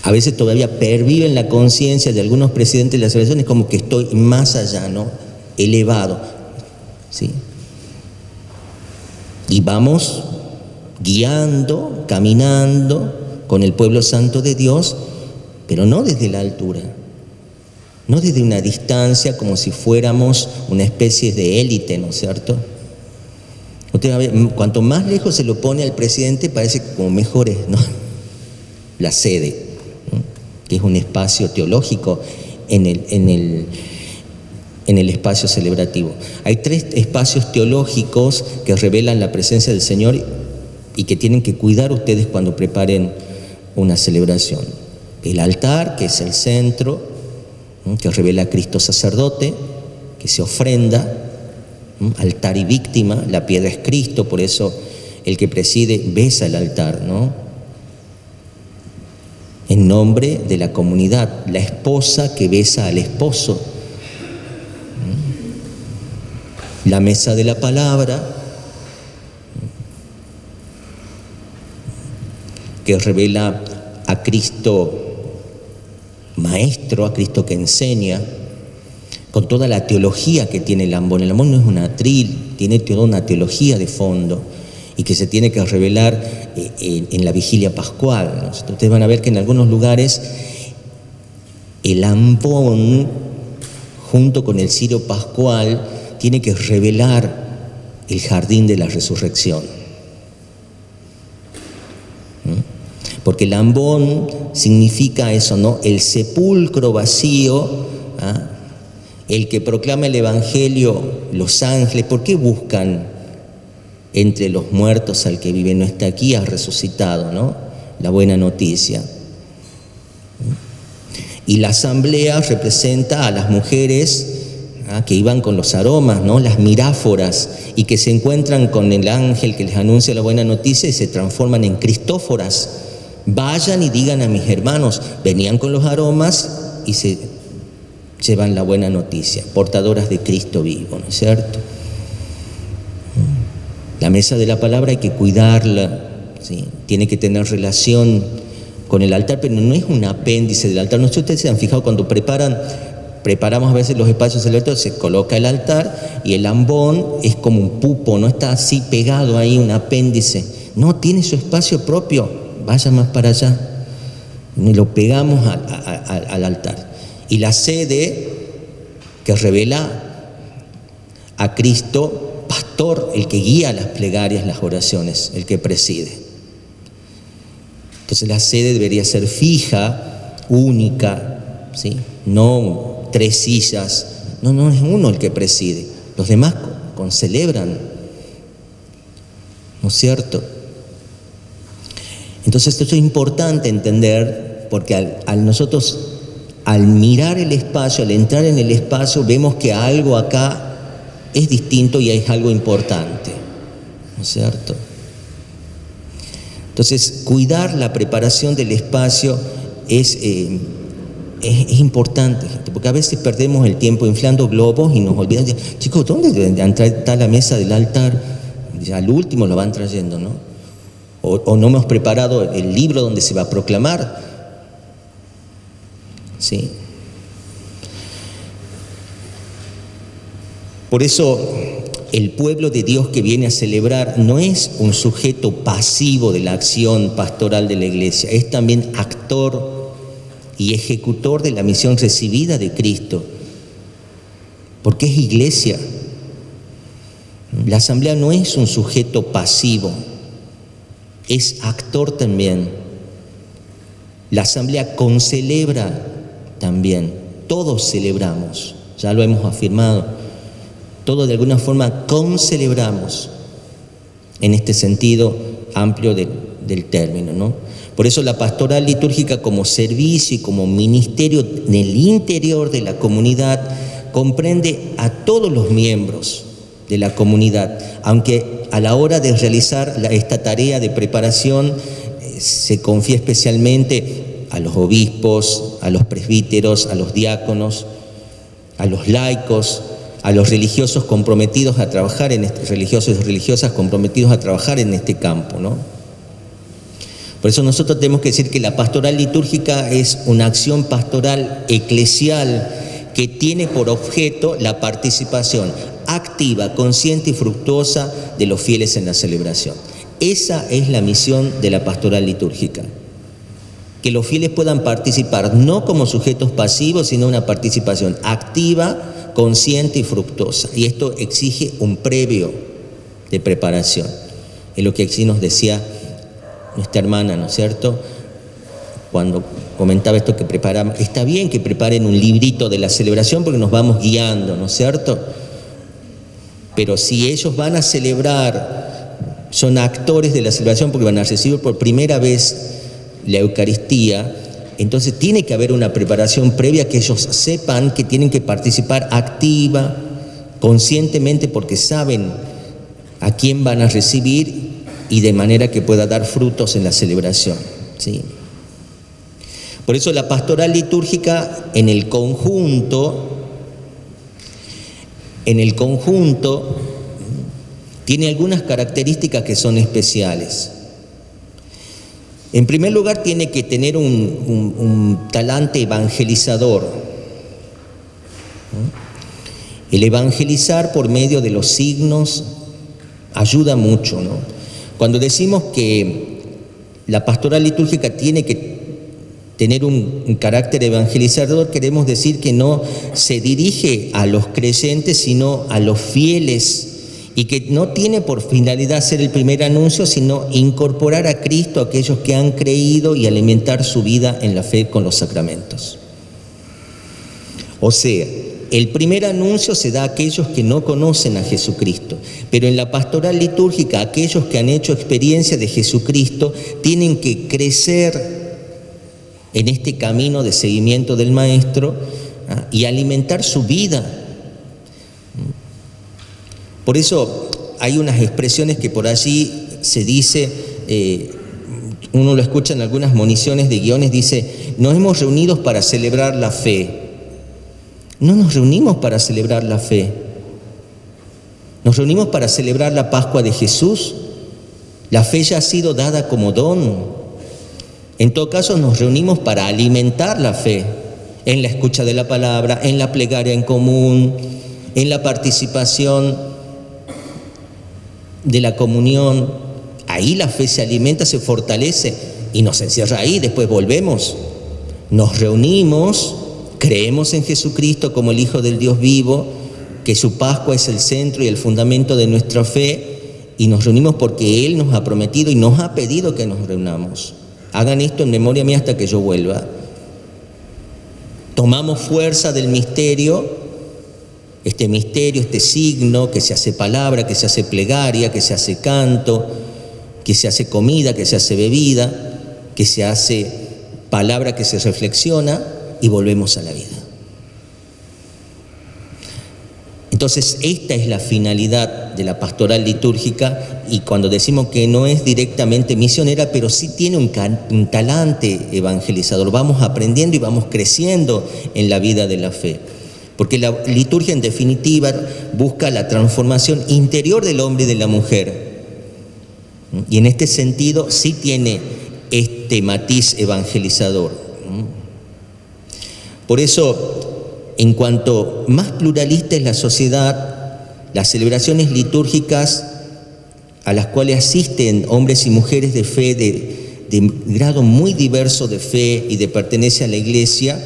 A veces todavía pervive en la conciencia de algunos presidentes de las celebraciones como que estoy más allá, ¿no? Elevado, ¿sí? Y vamos guiando, caminando con el pueblo santo de Dios, pero no desde la altura, no desde una distancia como si fuéramos una especie de élite, ¿no es cierto? Usted va a ver, cuanto más lejos se lo pone al presidente, parece como mejor es, ¿no? La sede, que es un espacio teológico en el espacio celebrativo. Hay 3 espacios teológicos que revelan la presencia del Señor y que tienen que cuidar ustedes cuando preparen una celebración. El altar, que es el centro, que revela a Cristo sacerdote, que se ofrenda, altar y víctima, la piedra es Cristo, por eso el que preside besa el altar, ¿no? en nombre de la comunidad, la esposa que besa al esposo, la mesa de la palabra, que revela a Cristo maestro, a Cristo que enseña, con toda la teología que tiene el ambón. El ambón no es un atril, tiene toda una teología de fondo y que se tiene que revelar en la vigilia pascual, ¿no? Ustedes van a ver que en algunos lugares el ambón, junto con el cirio pascual, tiene que revelar el jardín de la resurrección. Porque el ambón significa eso, ¿no? El sepulcro vacío, ¿ah? El que proclama el Evangelio, los ángeles. ¿Por qué buscan entre los muertos al que vive? No está aquí, ha resucitado, ¿no? La buena noticia. Y la asamblea representa a las mujeres, ¿ah? Que iban con los aromas, ¿no? Las miráforas, y que se encuentran con el ángel que les anuncia la buena noticia y se transforman en cristóforas. Vayan y digan a mis hermanos, venían con los aromas y se llevan la buena noticia, portadoras de Cristo vivo, ¿no es cierto? La mesa de la palabra hay que cuidarla, ¿sí? Tiene que tener relación con el altar, pero no es un apéndice del altar. No sé si ustedes se han fijado cuando preparamos a veces los espacios celebratorios, se coloca el altar y el ambón es como un pupo, no está así pegado ahí, un apéndice. No, tiene su espacio propio. Vaya más para allá, y lo pegamos al altar. Y la sede que revela a Cristo, pastor, el que guía las plegarias, las oraciones, el que preside. Entonces la sede debería ser fija, única, ¿sí? No 3 sillas, no es uno el que preside, los demás celebran, ¿no es cierto? Entonces esto es importante entender, porque al mirar el espacio, al entrar en el espacio, vemos que algo acá es distinto y es algo importante, ¿no es cierto? Entonces, cuidar la preparación del espacio es importante, gente, porque a veces perdemos el tiempo inflando globos y nos olvidamos, chicos, ¿dónde está la mesa del altar? Ya al último lo van trayendo, ¿no? O no hemos preparado el libro donde se va a proclamar, ¿sí? Por eso el pueblo de Dios que viene a celebrar no es un sujeto pasivo de la acción pastoral de la iglesia, es también actor y ejecutor de la misión recibida de Cristo, porque es iglesia. La asamblea no es un sujeto pasivo, es actor también. La asamblea concelebra también. Todos celebramos, ya lo hemos afirmado. Todos de alguna forma concelebramos en este sentido amplio del término, ¿no? Por eso la pastoral litúrgica como servicio y como ministerio en el interior de la comunidad comprende a todos los miembros de la comunidad, aunque a la hora de realizar esta tarea de preparación se confía especialmente a los obispos, a los presbíteros, a los diáconos, a los laicos, a los religiosos comprometidos a trabajar religiosos y religiosas comprometidos a trabajar en este campo, ¿no? Por eso nosotros tenemos que decir que la pastoral litúrgica es una acción pastoral eclesial que tiene por objeto la participación activa, consciente y fructuosa de los fieles en la celebración. Esa es la misión de la pastoral litúrgica. Que los fieles puedan participar no como sujetos pasivos, sino una participación activa, consciente y fructuosa. Y esto exige un previo de preparación. Es lo que aquí nos decía nuestra hermana, ¿no es cierto? Cuando comentaba esto que preparamos, está bien que preparen un librito de la celebración porque nos vamos guiando, ¿no es cierto? Pero si ellos van a celebrar, son actores de la celebración porque van a recibir por primera vez la Eucaristía, entonces tiene que haber una preparación previa que ellos sepan que tienen que participar activa, conscientemente, porque saben a quién van a recibir y de manera que pueda dar frutos en la celebración, ¿sí? Por eso la pastoral litúrgica en el conjunto, tiene algunas características que son especiales. En primer lugar, tiene que tener un talante evangelizador. El evangelizar por medio de los signos ayuda mucho, ¿no? Cuando decimos que la pastoral litúrgica tiene que tener un carácter evangelizador, queremos decir que no se dirige a los creyentes, sino a los fieles, y que no tiene por finalidad ser el primer anuncio, sino incorporar a Cristo a aquellos que han creído y alimentar su vida en la fe con los sacramentos. O sea, el primer anuncio se da a aquellos que no conocen a Jesucristo, pero en la pastoral litúrgica aquellos que han hecho experiencia de Jesucristo tienen que crecer en este camino de seguimiento del Maestro y alimentar su vida. Por eso hay unas expresiones que por allí se dice, uno lo escucha en algunas moniciones de guiones, dice: nos hemos reunido para celebrar la fe. No nos reunimos para celebrar la fe. Nos reunimos para celebrar la Pascua de Jesús. La fe ya ha sido dada como don. En todo caso, nos reunimos para alimentar la fe en la escucha de la palabra, en la plegaria en común, en la participación de la comunión. Ahí la fe se alimenta, se fortalece y nos encierra ahí. Después volvemos, nos reunimos, creemos en Jesucristo como el Hijo del Dios vivo, que su Pascua es el centro y el fundamento de nuestra fe, y nos reunimos porque Él nos ha prometido y nos ha pedido que nos reunamos. Hagan esto en memoria mía hasta que yo vuelva. Tomamos fuerza del misterio, este signo que se hace palabra, que se hace plegaria, que se hace canto, que se hace comida, que se hace bebida, que se hace palabra que se reflexiona, y volvemos a la vida. Entonces, esta es la finalidad de la pastoral litúrgica, y cuando decimos que no es directamente misionera, pero sí tiene un talante evangelizador, vamos aprendiendo y vamos creciendo en la vida de la fe. Porque la liturgia, en definitiva, busca la transformación interior del hombre y de la mujer. Y en este sentido sí tiene este matiz evangelizador. Por eso, en cuanto más pluralista es la sociedad, las celebraciones litúrgicas a las cuales asisten hombres y mujeres de fe de grado muy diverso de fe y de pertenencia a la Iglesia,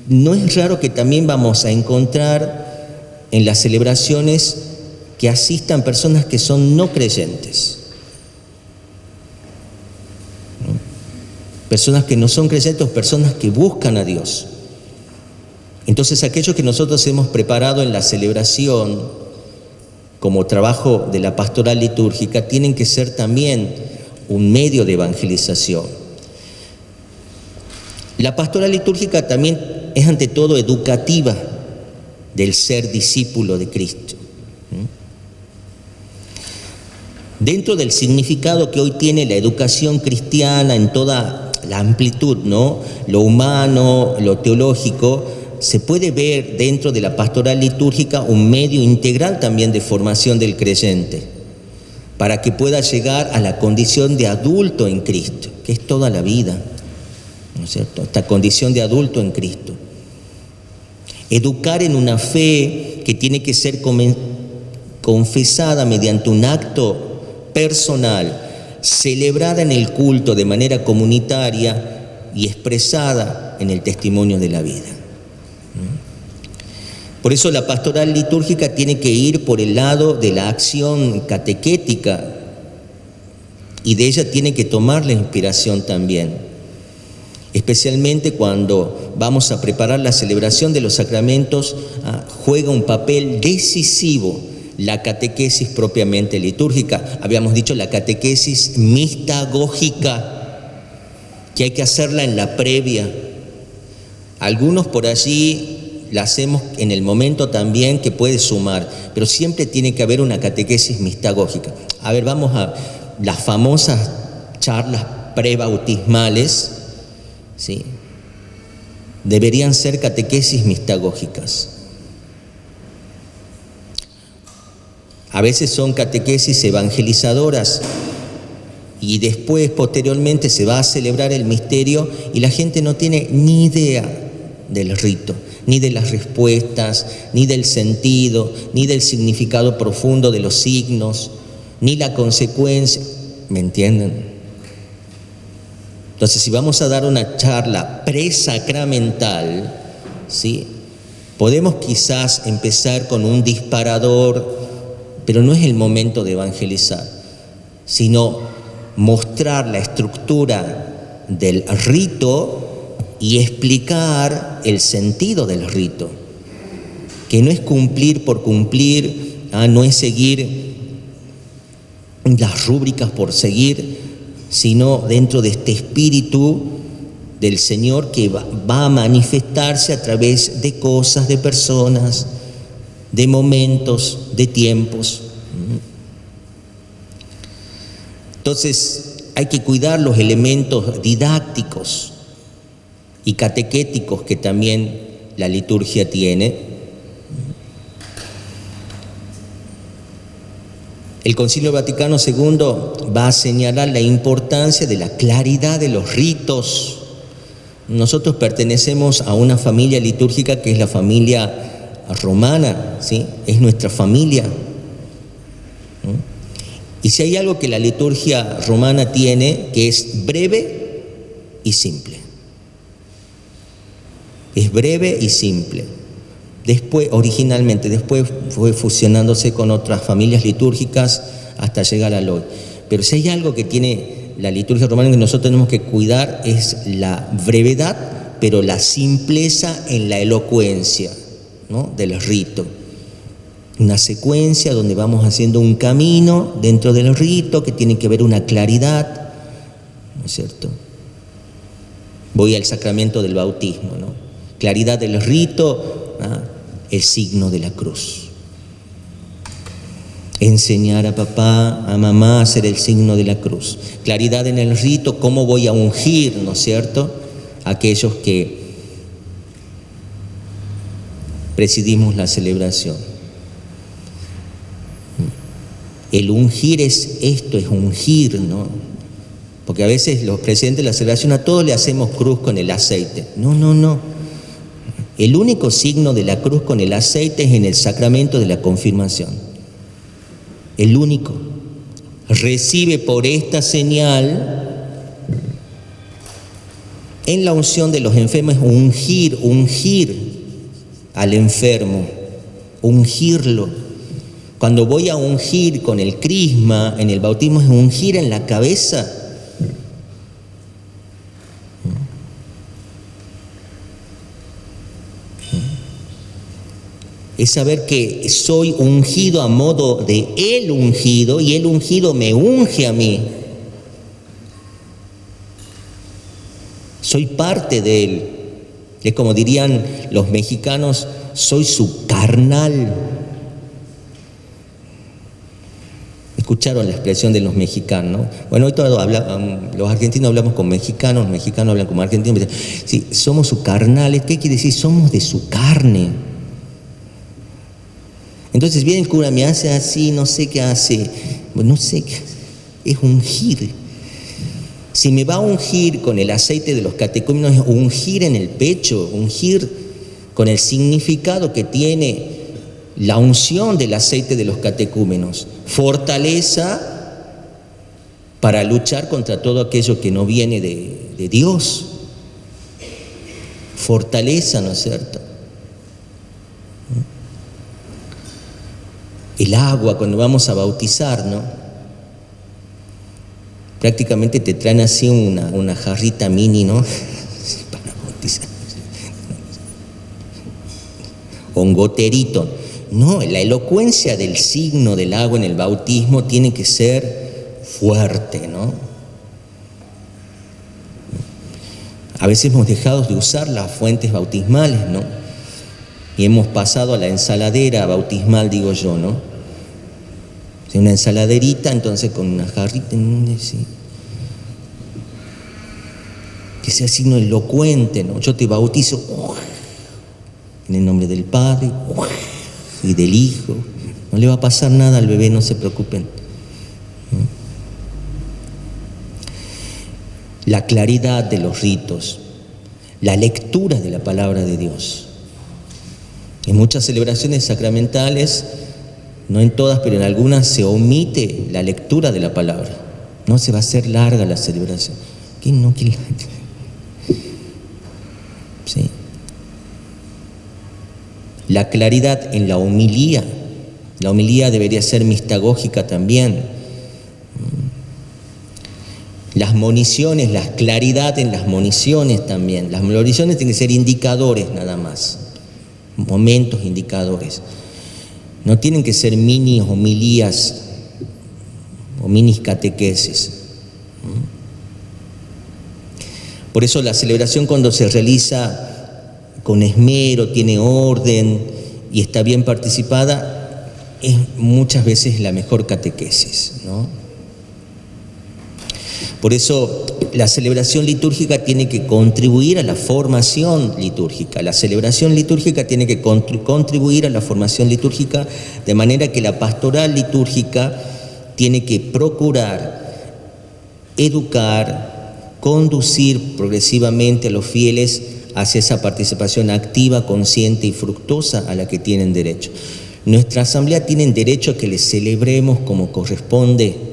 no es raro que también vamos a encontrar en las celebraciones que asistan personas que son no creyentes. Personas que no son creyentes, personas que buscan a Dios. Entonces, aquello que nosotros hemos preparado en la celebración como trabajo de la pastoral litúrgica tienen que ser también un medio de evangelización. La pastoral litúrgica también es ante todo educativa del ser discípulo de Cristo. Dentro del significado que hoy tiene la educación cristiana en toda la amplitud, ¿no? Lo humano, lo teológico, se puede ver dentro de la pastoral litúrgica un medio integral también de formación del creyente, para que pueda llegar a la condición de adulto en Cristo, que es toda la vida, ¿no es cierto? Esta condición de adulto en Cristo. Educar en una fe que tiene que ser confesada mediante un acto personal, celebrada en el culto de manera comunitaria y expresada en el testimonio de la vida. Por eso la pastoral litúrgica tiene que ir por el lado de la acción catequética, y de ella tiene que tomar la inspiración también. Especialmente cuando vamos a preparar la celebración de los sacramentos, juega un papel decisivo la catequesis propiamente litúrgica. Habíamos dicho la catequesis mistagógica, que hay que hacerla en la previa. Algunos por allí la hacemos en el momento también, que puede sumar, pero siempre tiene que haber una catequesis mistagógica. A ver, vamos a las famosas charlas prebautismales, ¿sí? Deberían ser catequesis mistagógicas. A veces son catequesis evangelizadoras y después, posteriormente, se va a celebrar el misterio y la gente no tiene ni idea del rito, ni de las respuestas, ni del sentido, ni del significado profundo de los signos, ni la consecuencia. ¿Me entienden? Entonces, si vamos a dar una charla presacramental, ¿sí?, podemos quizás empezar con un disparador, pero no es el momento de evangelizar, sino mostrar la estructura del rito y explicar el sentido del rito, que no es cumplir por cumplir, no es seguir las rúbricas por seguir, sino dentro de este espíritu del Señor que va a manifestarse a través de cosas, de personas, de momentos, de tiempos. Entonces hay que cuidar los elementos didácticos y catequéticos que también la liturgia tiene. El Concilio Vaticano II va a señalar la importancia de la claridad de los ritos. Nosotros pertenecemos a una familia litúrgica que es la familia romana, ¿sí? Es nuestra familia. Y si hay algo que la liturgia romana tiene, que es breve y simple. Es breve y simple. Originalmente, después fue fusionándose con otras familias litúrgicas hasta llegar al hoy. Pero si hay algo que tiene la liturgia romana que nosotros tenemos que cuidar es la brevedad, pero la simpleza en la elocuencia, ¿no?, del rito. Una secuencia donde vamos haciendo un camino dentro del rito que tiene que ver una claridad, ¿no es cierto? Voy al sacramento del bautismo, ¿no? Claridad del rito, el signo de la cruz. Enseñar a papá, a mamá a hacer el signo de la cruz. Claridad en el rito, cómo voy a ungir, ¿no es cierto?, a aquellos que presidimos la celebración. El ungir es esto, es ungir, ¿no? Porque a veces los presidentes de la celebración a todos le hacemos cruz con el aceite. No. El único signo de la cruz con el aceite es en el sacramento de la confirmación. El único. Recibe por esta señal, en la unción de los enfermos, ungir al enfermo, ungirlo. Cuando voy a ungir con el crisma en el bautismo, es ungir en la cabeza. Es saber que soy ungido a modo de el ungido y el ungido me unge a mí. Soy parte de él. Es como dirían los mexicanos, soy su carnal. Escucharon la expresión de los mexicanos, ¿no? Bueno, hoy todos los argentinos hablamos con mexicanos, los mexicanos hablan como argentinos. Sí, somos sus carnales. ¿Qué quiere decir? Somos de su carne. Entonces viene el cura, me hace así, no sé qué hace. No sé qué hace. Es ungir. Si me va a ungir con el aceite de los catecúmenos, es ungir en el pecho, ungir con el significado que tiene la unción del aceite de los catecúmenos. Fortaleza para luchar contra todo aquello que no viene de Dios. Fortaleza, ¿no es cierto? El agua, cuando vamos a bautizar, ¿no? Prácticamente te traen así una jarrita mini, ¿no? Para bautizar. O un goterito. No, la elocuencia del signo del agua en el bautismo tiene que ser fuerte, ¿no? A veces hemos dejado de usar las fuentes bautismales, ¿no? Y hemos pasado a la ensaladera bautismal, digo yo, ¿no? Una ensaladerita, entonces con una jarrita, ¿sí? que sea signo elocuente, ¿no? Yo te bautizo en el nombre del Padre y del Hijo. No le va a pasar nada al bebé, no se preocupen. La claridad de los ritos, la lectura de la palabra de Dios. En muchas celebraciones sacramentales, no en todas, pero en algunas se omite la lectura de la palabra. No se va a hacer larga la celebración. ¿Quién no quiere? Sí. La claridad en la homilía. La homilía debería ser mistagógica también. Las moniciones, la claridad en las moniciones también. Las moniciones tienen que ser indicadores nada más, momentos indicadores. No tienen que ser mini homilías o mini catequesis. Por eso la celebración, cuando se realiza con esmero, tiene orden y está bien participada, es muchas veces la mejor catequesis, ¿no? Por eso la celebración litúrgica tiene que contribuir a la formación litúrgica. La celebración litúrgica tiene que contribuir a la formación litúrgica, de manera que la pastoral litúrgica tiene que procurar educar, conducir progresivamente a los fieles hacia esa participación activa, consciente y fructuosa a la que tienen derecho. Nuestra asamblea tiene derecho a que les celebremos como corresponde.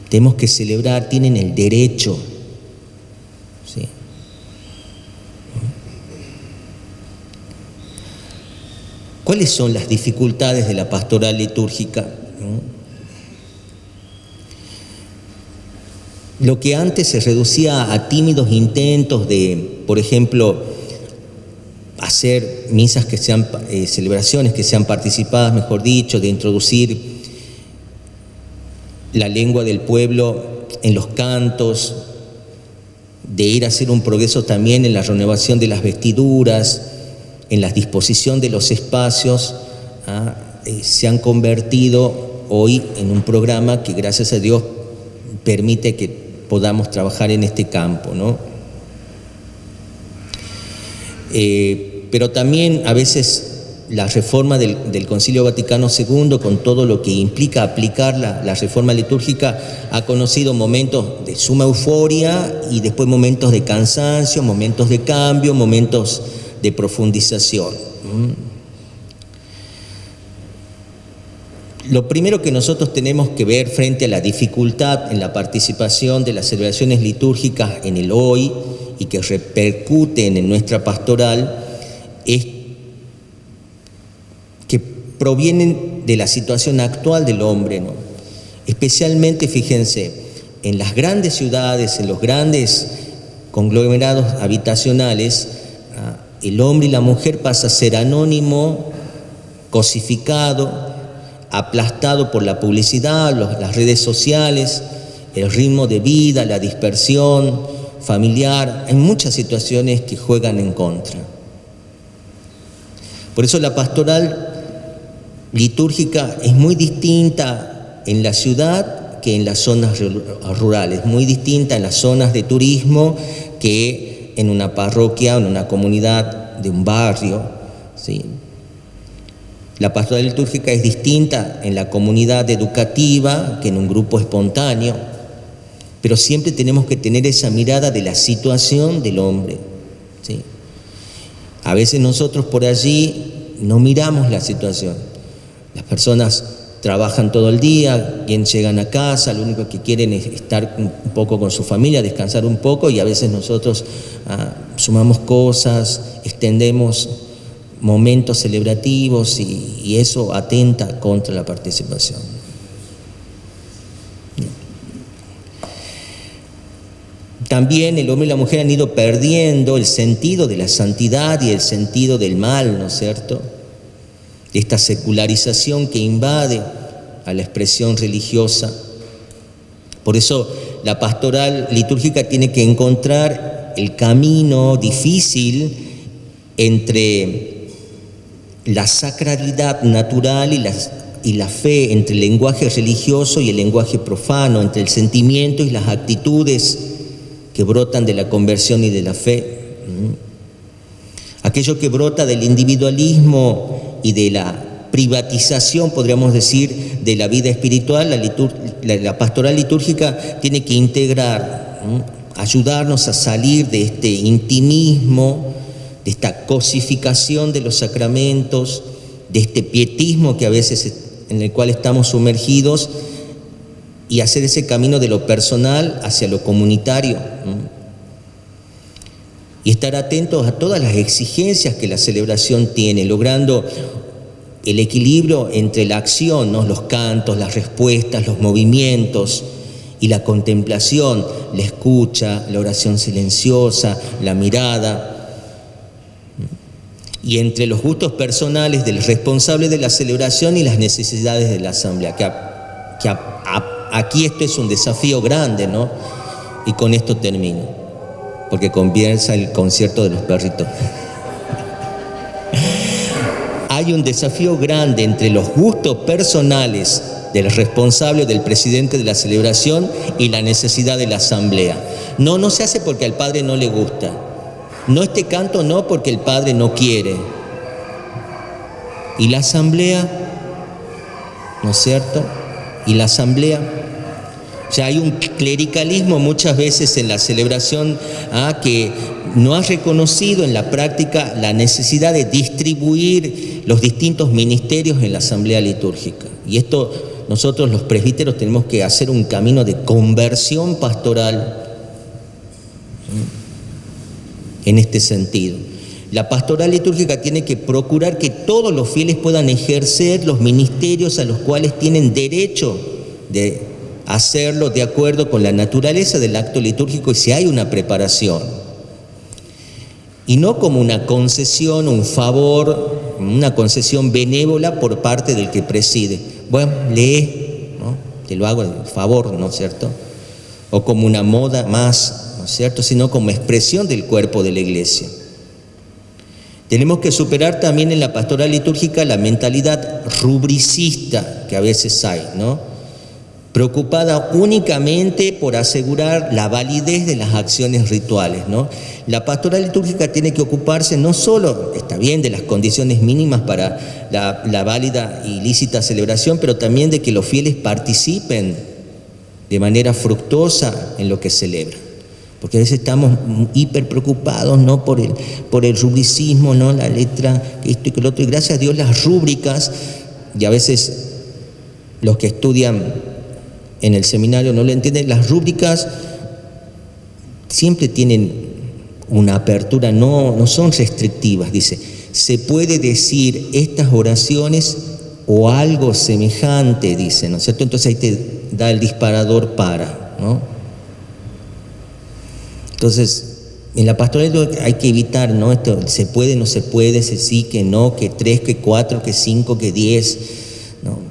Tenemos que celebrar, tienen el derecho. ¿Sí? ¿Cuáles son las dificultades de la pastoral litúrgica? Lo que antes se reducía a tímidos intentos de, por ejemplo, hacer misas que sean, celebraciones que sean participadas, mejor dicho, de introducir la lengua del pueblo en los cantos, de ir a hacer un progreso también en la renovación de las vestiduras, en la disposición de los espacios, se han convertido hoy en un programa que, gracias a Dios, permite que podamos trabajar en este campo, ¿no? Pero también a veces la reforma del Concilio Vaticano II, con todo lo que implica aplicar la reforma litúrgica, ha conocido momentos de suma euforia y después momentos de cansancio, momentos de cambio, momentos de profundización. Lo primero que nosotros tenemos que ver frente a la dificultad en la participación de las celebraciones litúrgicas en el hoy y que repercuten en nuestra pastoral es que provienen de la situación actual del hombre, ¿no? Especialmente, fíjense, en las grandes ciudades, en los grandes conglomerados habitacionales, el hombre y la mujer pasa a ser anónimo, cosificado, aplastado por la publicidad, las redes sociales, el ritmo de vida, la dispersión familiar. Hay muchas situaciones que juegan en contra. Por eso la pastoral litúrgica es muy distinta en la ciudad que en las zonas rurales, muy distinta en las zonas de turismo que en una parroquia o en una comunidad de un barrio, ¿sí? La pastoral litúrgica es distinta en la comunidad educativa que en un grupo espontáneo, pero siempre tenemos que tener esa mirada de la situación del hombre, ¿sí? A veces nosotros por allí no miramos la situación. Las personas trabajan todo el día, bien llegan a casa, lo único que quieren es estar un poco con su familia, descansar un poco, y a veces nosotros sumamos cosas, extendemos momentos celebrativos y eso atenta contra la participación. También el hombre y la mujer han ido perdiendo el sentido de la santidad y el sentido del mal, ¿no es cierto? Esta secularización que invade a la expresión religiosa. Por eso la pastoral litúrgica tiene que encontrar el camino difícil entre la sacralidad natural y la fe, entre el lenguaje religioso y el lenguaje profano, entre el sentimiento y las actitudes que brotan de la conversión y de la fe. Aquello que brota del individualismo y de la privatización, podríamos decir, de la vida espiritual, la pastoral litúrgica tiene que integrar, ayudarnos a salir de este intimismo, de esta cosificación de los sacramentos, de este pietismo que a veces en el cual estamos sumergidos, y hacer ese camino de lo personal hacia lo comunitario, y estar atentos a todas las exigencias que la celebración tiene, logrando el equilibrio entre la acción, ¿no? Los cantos, las respuestas, los movimientos, y la contemplación, la escucha, la oración silenciosa, la mirada, y entre los gustos personales del responsable de la celebración y las necesidades de la asamblea, aquí esto es un desafío grande, ¿no? Y con esto termino, porque comienza el concierto de los perritos. Hay un desafío grande entre los gustos personales del responsable, del presidente de la celebración, y la necesidad de la asamblea. No se hace porque al padre no le gusta. No, este canto no, porque el padre no quiere. Y la asamblea, ¿no es cierto? Y la asamblea, ya hay un clericalismo muchas veces en la celebración que no ha reconocido en la práctica la necesidad de distribuir los distintos ministerios en la asamblea litúrgica. Y esto nosotros los presbíteros tenemos que hacer un camino de conversión pastoral en este sentido. La pastoral litúrgica tiene que procurar que todos los fieles puedan ejercer los ministerios a los cuales tienen derecho de hacerlo de acuerdo con la naturaleza del acto litúrgico y si hay una preparación. Y no como una concesión, un favor, una concesión benévola por parte del que preside. Bueno, lee, ¿no? Te lo hago de favor, ¿no es cierto? O como una moda más, ¿no es cierto? Sino como expresión del cuerpo de la iglesia. Tenemos que superar también en la pastoral litúrgica la mentalidad rubricista que a veces hay, ¿no? Preocupada únicamente por asegurar la validez de las acciones rituales, ¿no? La pastoral litúrgica tiene que ocuparse no solo, está bien, de las condiciones mínimas para la válida y lícita celebración, pero también de que los fieles participen de manera fructuosa en lo que celebran. Porque a veces estamos hiper preocupados, ¿no? por el rubricismo, ¿no? La letra, esto y que lo otro, y gracias a Dios las rúbricas, y a veces los que estudian en el seminario no lo entienden, las rúbricas siempre tienen una apertura, no son restrictivas. Dice, se puede decir estas oraciones o algo semejante, dice, ¿no es cierto? Entonces ahí te da el disparador para, ¿no? Entonces, en la pastoral hay que evitar, ¿no? Esto, se puede, no se puede, se sí, que no, que 3, que 4, que 5, que 10, ¿no?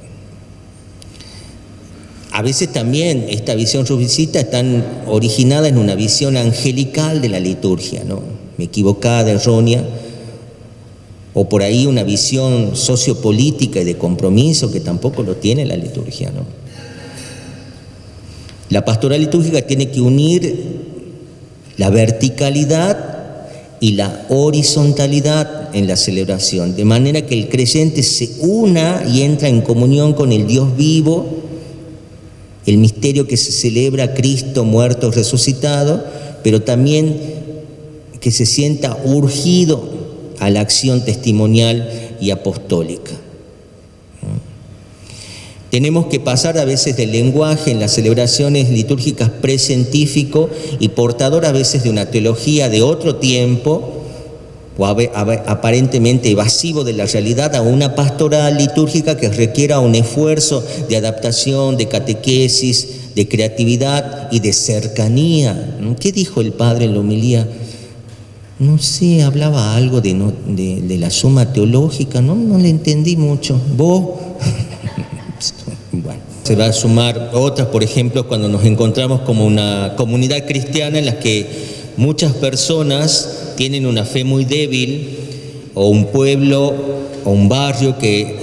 A veces también esta visión rubricista está originada en una visión angelical de la liturgia, ¿no? Equivocada, errónea, o por ahí una visión sociopolítica y de compromiso que tampoco lo tiene la liturgia, ¿no? La pastoral litúrgica tiene que unir la verticalidad y la horizontalidad en la celebración, de manera que el creyente se una y entra en comunión con el Dios vivo, el misterio que se celebra, Cristo muerto, resucitado, pero también que se sienta urgido a la acción testimonial y apostólica. Tenemos que pasar a veces del lenguaje en las celebraciones litúrgicas prescientífico y portador a veces de una teología de otro tiempo o aparentemente evasivo de la realidad a una pastoral litúrgica que requiera un esfuerzo de adaptación, de catequesis, de creatividad y de cercanía. ¿Qué dijo el padre en la homilía? No sé, hablaba algo de la suma teológica, no le entendí mucho. ¿Vos? Bueno, se va a sumar otras, por ejemplo, cuando nos encontramos como una comunidad cristiana en la que muchas personas tienen una fe muy débil, o un pueblo o un barrio que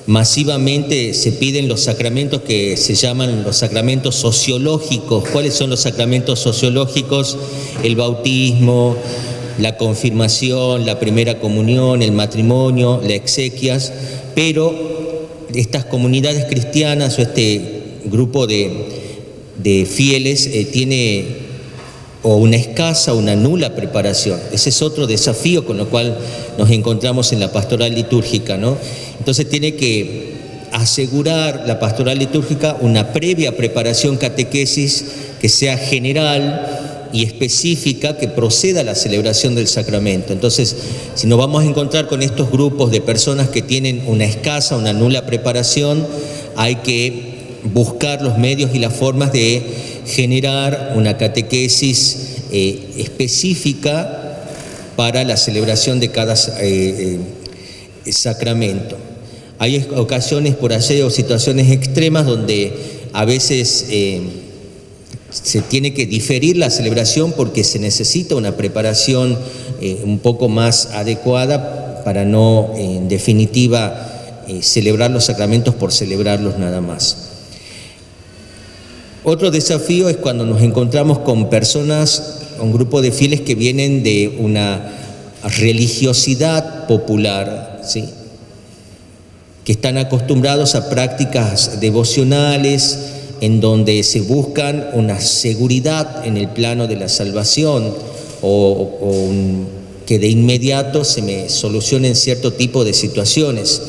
masivamente se piden los sacramentos que se llaman los sacramentos sociológicos. ¿Cuáles son los sacramentos sociológicos? El bautismo, la confirmación, la primera comunión, el matrimonio, las exequias, pero estas comunidades cristianas o este grupo de fieles tiene o una escasa o una nula preparación. Ese es otro desafío con lo cual nos encontramos en la pastoral litúrgica, ¿no? Entonces tiene que asegurar la pastoral litúrgica una previa preparación catequesis que sea general y específica, que proceda a la celebración del sacramento. Entonces, si nos vamos a encontrar con estos grupos de personas que tienen una escasa, una nula preparación, hay que buscar los medios y las formas de generar una catequesis específica para la celebración de cada sacramento. Hay ocasiones por allí o situaciones extremas donde a veces se tiene que diferir la celebración porque se necesita una preparación un poco más adecuada para no, en definitiva, celebrar los sacramentos por celebrarlos nada más. Otro desafío es cuando nos encontramos con personas, un grupo de fieles que vienen de una religiosidad popular, ¿sí?, que están acostumbrados a prácticas devocionales en donde se buscan una seguridad en el plano de la salvación o que de inmediato se me solucionen cierto tipo de situaciones.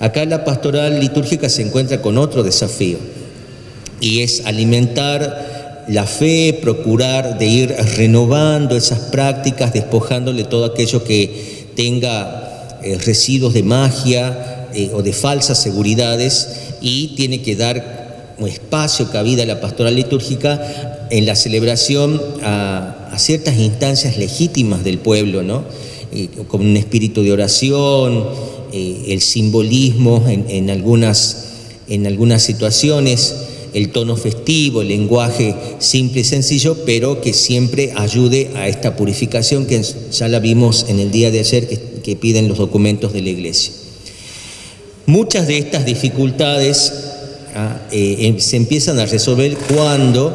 Acá la pastoral litúrgica se encuentra con otro desafío, y es alimentar la fe, procurar de ir renovando esas prácticas, despojándole todo aquello que tenga residuos de magia o de falsas seguridades, y tiene que dar un espacio, cabida a la pastoral litúrgica en la celebración a ciertas instancias legítimas del pueblo, ¿no? Con un espíritu de oración, el simbolismo en algunas situaciones, el tono festivo, el lenguaje simple y sencillo, pero que siempre ayude a esta purificación que ya la vimos en el día de ayer que piden los documentos de la Iglesia. Muchas de estas dificultades se empiezan a resolver cuando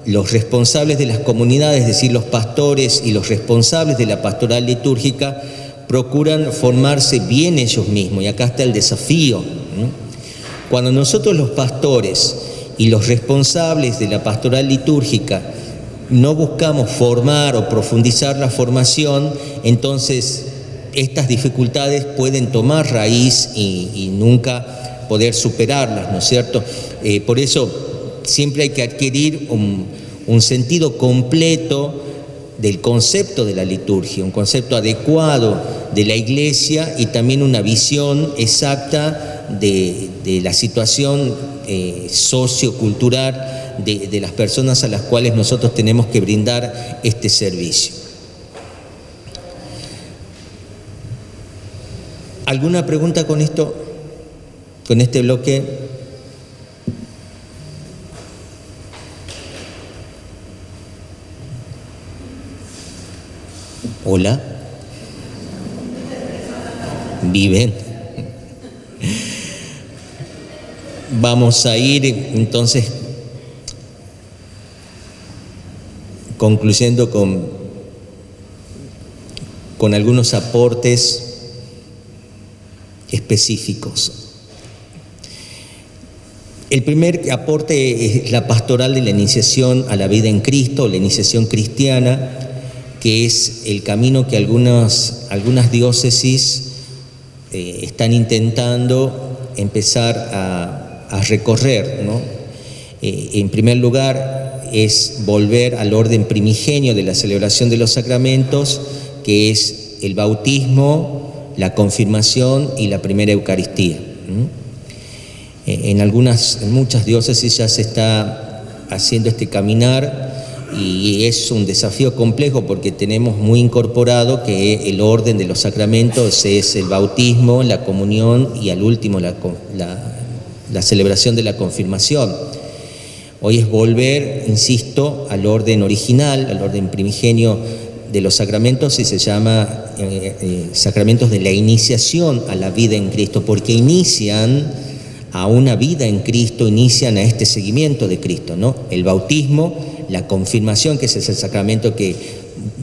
los responsables de las comunidades, es decir, los pastores y los responsables de la pastoral litúrgica, procuran formarse bien ellos mismos, y acá está el desafío, ¿no? Cuando nosotros los pastores y los responsables de la pastoral litúrgica no buscamos formar o profundizar la formación, entonces estas dificultades pueden tomar raíz y nunca poder superarlas, ¿no es cierto? Por eso siempre hay que adquirir un sentido completo del concepto de la liturgia, un concepto adecuado de la Iglesia y también una visión exacta de la situación sociocultural de las personas a las cuales nosotros tenemos que brindar este servicio. ¿Alguna pregunta con esto, con este bloque? Hola. ¿Viven? Vamos a ir entonces concluyendo con algunos aportes específicos. El primer aporte es la pastoral de la iniciación a la vida en Cristo, la iniciación cristiana, que es el camino que algunas diócesis están intentando empezar a recorrer, ¿no? En primer lugar, es volver al orden primigenio de la celebración de los sacramentos, que es el bautismo, la confirmación y la primera Eucaristía. En muchas diócesis ya se está haciendo este caminar, y es un desafío complejo porque tenemos muy incorporado que el orden de los sacramentos es el bautismo, la comunión y al último la celebración de la confirmación. Hoy es volver, insisto, al orden original, al orden primigenio de los sacramentos y se llama sacramentos de la iniciación a la vida en Cristo, porque inician a una vida en Cristo, inician a este seguimiento de Cristo, ¿no? El bautismo, la confirmación, que ese es el sacramento que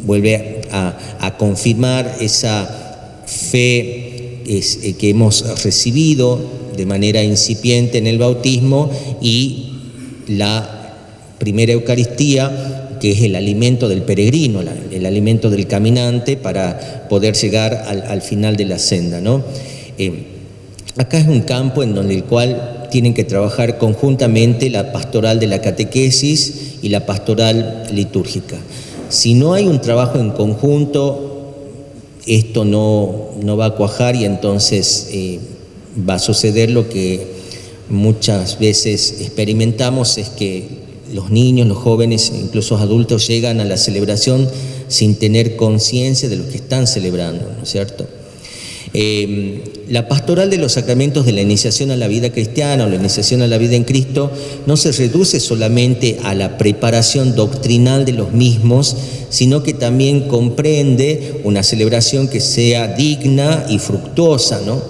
vuelve a confirmar esa fe que hemos recibido de manera incipiente en el bautismo, y la primera Eucaristía, que es el alimento del peregrino, el alimento del caminante para poder llegar al final de la senda, ¿no? Acá es un campo en donde el cual tienen que trabajar conjuntamente la pastoral de la catequesis y la pastoral litúrgica. Si no hay un trabajo en conjunto, esto no va a cuajar, y entonces va a suceder lo que muchas veces experimentamos, es que los niños, los jóvenes, incluso los adultos llegan a la celebración sin tener conciencia de lo que están celebrando, ¿no es cierto? La pastoral de los sacramentos de la iniciación a la vida cristiana o la iniciación a la vida en Cristo no se reduce solamente a la preparación doctrinal de los mismos, sino que también comprende una celebración que sea digna y fructuosa, ¿no?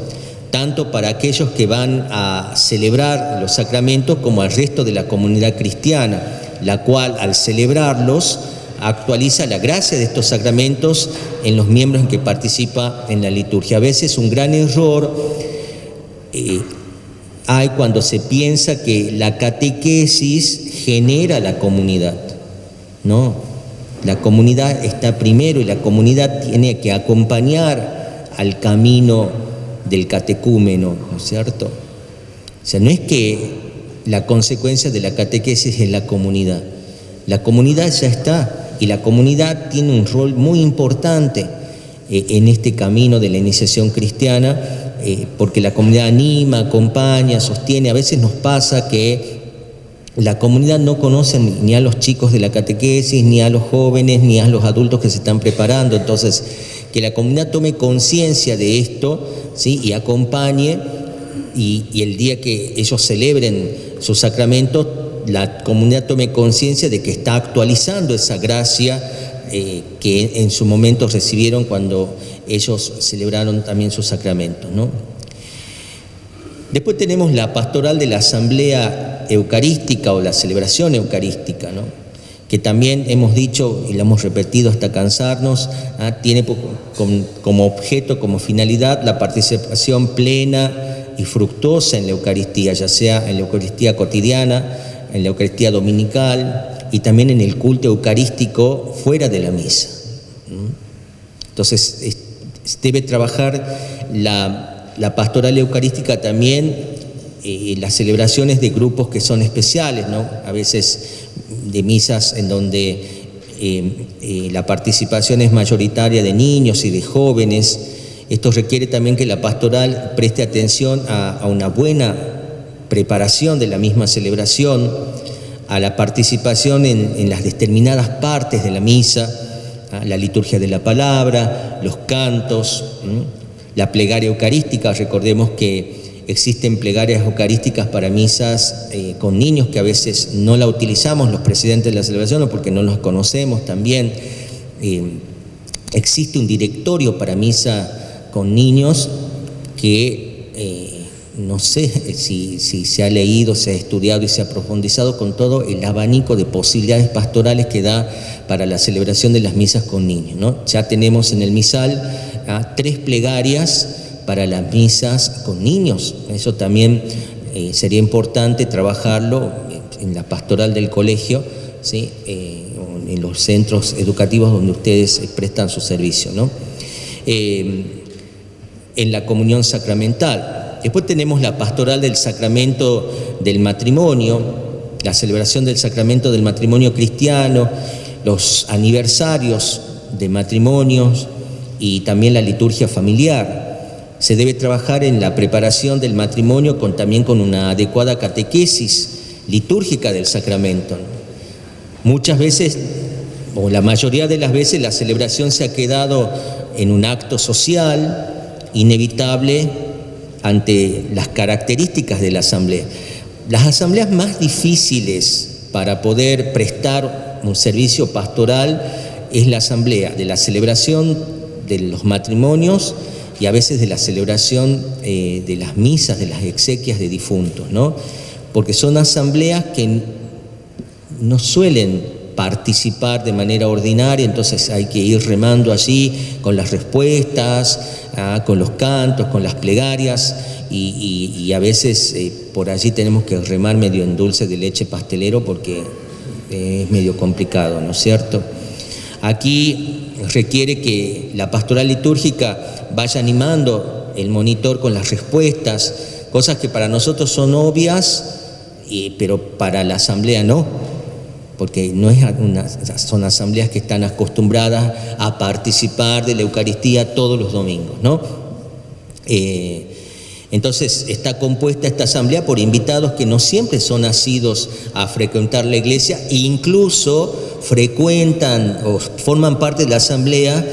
Tanto para aquellos que van a celebrar los sacramentos como al resto de la comunidad cristiana, la cual al celebrarlos actualiza la gracia de estos sacramentos en los miembros en que participa en la liturgia. A veces un gran error hay cuando se piensa que la catequesis genera la comunidad. No, la comunidad está primero, y la comunidad tiene que acompañar al camino del catecúmeno, ¿no es cierto? O sea, no es que la consecuencia de la catequesis es la comunidad ya está. Y la comunidad tiene un rol muy importante en este camino de la iniciación cristiana, porque la comunidad anima, acompaña, sostiene. A veces nos pasa que la comunidad no conoce ni a los chicos de la catequesis, ni a los jóvenes, ni a los adultos que se están preparando. Entonces, que la comunidad tome conciencia de esto, ¿sí? Y acompañe, y el día que ellos celebren sus sacramentos, la comunidad tome conciencia de que está actualizando esa gracia que en su momento recibieron cuando ellos celebraron también sus sacramentos, ¿no? Después tenemos la pastoral de la asamblea eucarística o la celebración eucarística, ¿no? Que también hemos dicho y lo hemos repetido hasta cansarnos, tiene como objeto, como finalidad, la participación plena y fructuosa en la Eucaristía, ya sea en la Eucaristía cotidiana, en la Eucaristía dominical y también en el culto eucarístico fuera de la misa. Entonces debe trabajar la pastoral eucarística también las celebraciones de grupos que son especiales, ¿no? A veces de misas en donde la participación es mayoritaria de niños y de jóvenes. Esto requiere también que la pastoral preste atención a una buena preparación de la misma celebración, a la participación en las determinadas partes de la misa, la liturgia de la palabra, los cantos, la plegaria eucarística. Recordemos que existen plegarias eucarísticas para misas con niños que a veces no la utilizamos los presidentes de la celebración o porque no los conocemos también. Existe un directorio para misa con niños que no sé si se ha leído, se ha estudiado y se ha profundizado con todo el abanico de posibilidades pastorales que da para la celebración de las misas con niños, ¿no? Ya tenemos en el misal 3 plegarias para las misas con niños. Eso también sería importante trabajarlo en la pastoral del colegio, ¿sí? En los centros educativos donde ustedes prestan su servicio, ¿no? En la comunión sacramental. Después tenemos la pastoral del sacramento del matrimonio, la celebración del sacramento del matrimonio cristiano, los aniversarios de matrimonios y también la liturgia familiar. Se debe trabajar en la preparación del matrimonio también con una adecuada catequesis litúrgica del sacramento. Muchas veces, o la mayoría de las veces, la celebración se ha quedado en un acto social inevitable ante las características de la asamblea. Las asambleas más difíciles para poder prestar un servicio pastoral es la asamblea de la celebración de los matrimonios y a veces de la celebración de las misas, de las exequias de difuntos, ¿no? Porque son asambleas que no suelen participar de manera ordinaria, entonces hay que ir remando allí con las respuestas, con los cantos, con las plegarias, y a veces por allí tenemos que remar medio en dulce de leche pastelero porque es medio complicado, ¿no es cierto? Aquí requiere que la pastoral litúrgica vaya animando el monitor con las respuestas, cosas que para nosotros son obvias, pero para la asamblea no, porque no es son asambleas que están acostumbradas a participar de la Eucaristía todos los domingos, ¿no? Entonces está compuesta esta asamblea por invitados que no siempre son asidos a frecuentar la iglesia e incluso frecuentan o forman parte de la asamblea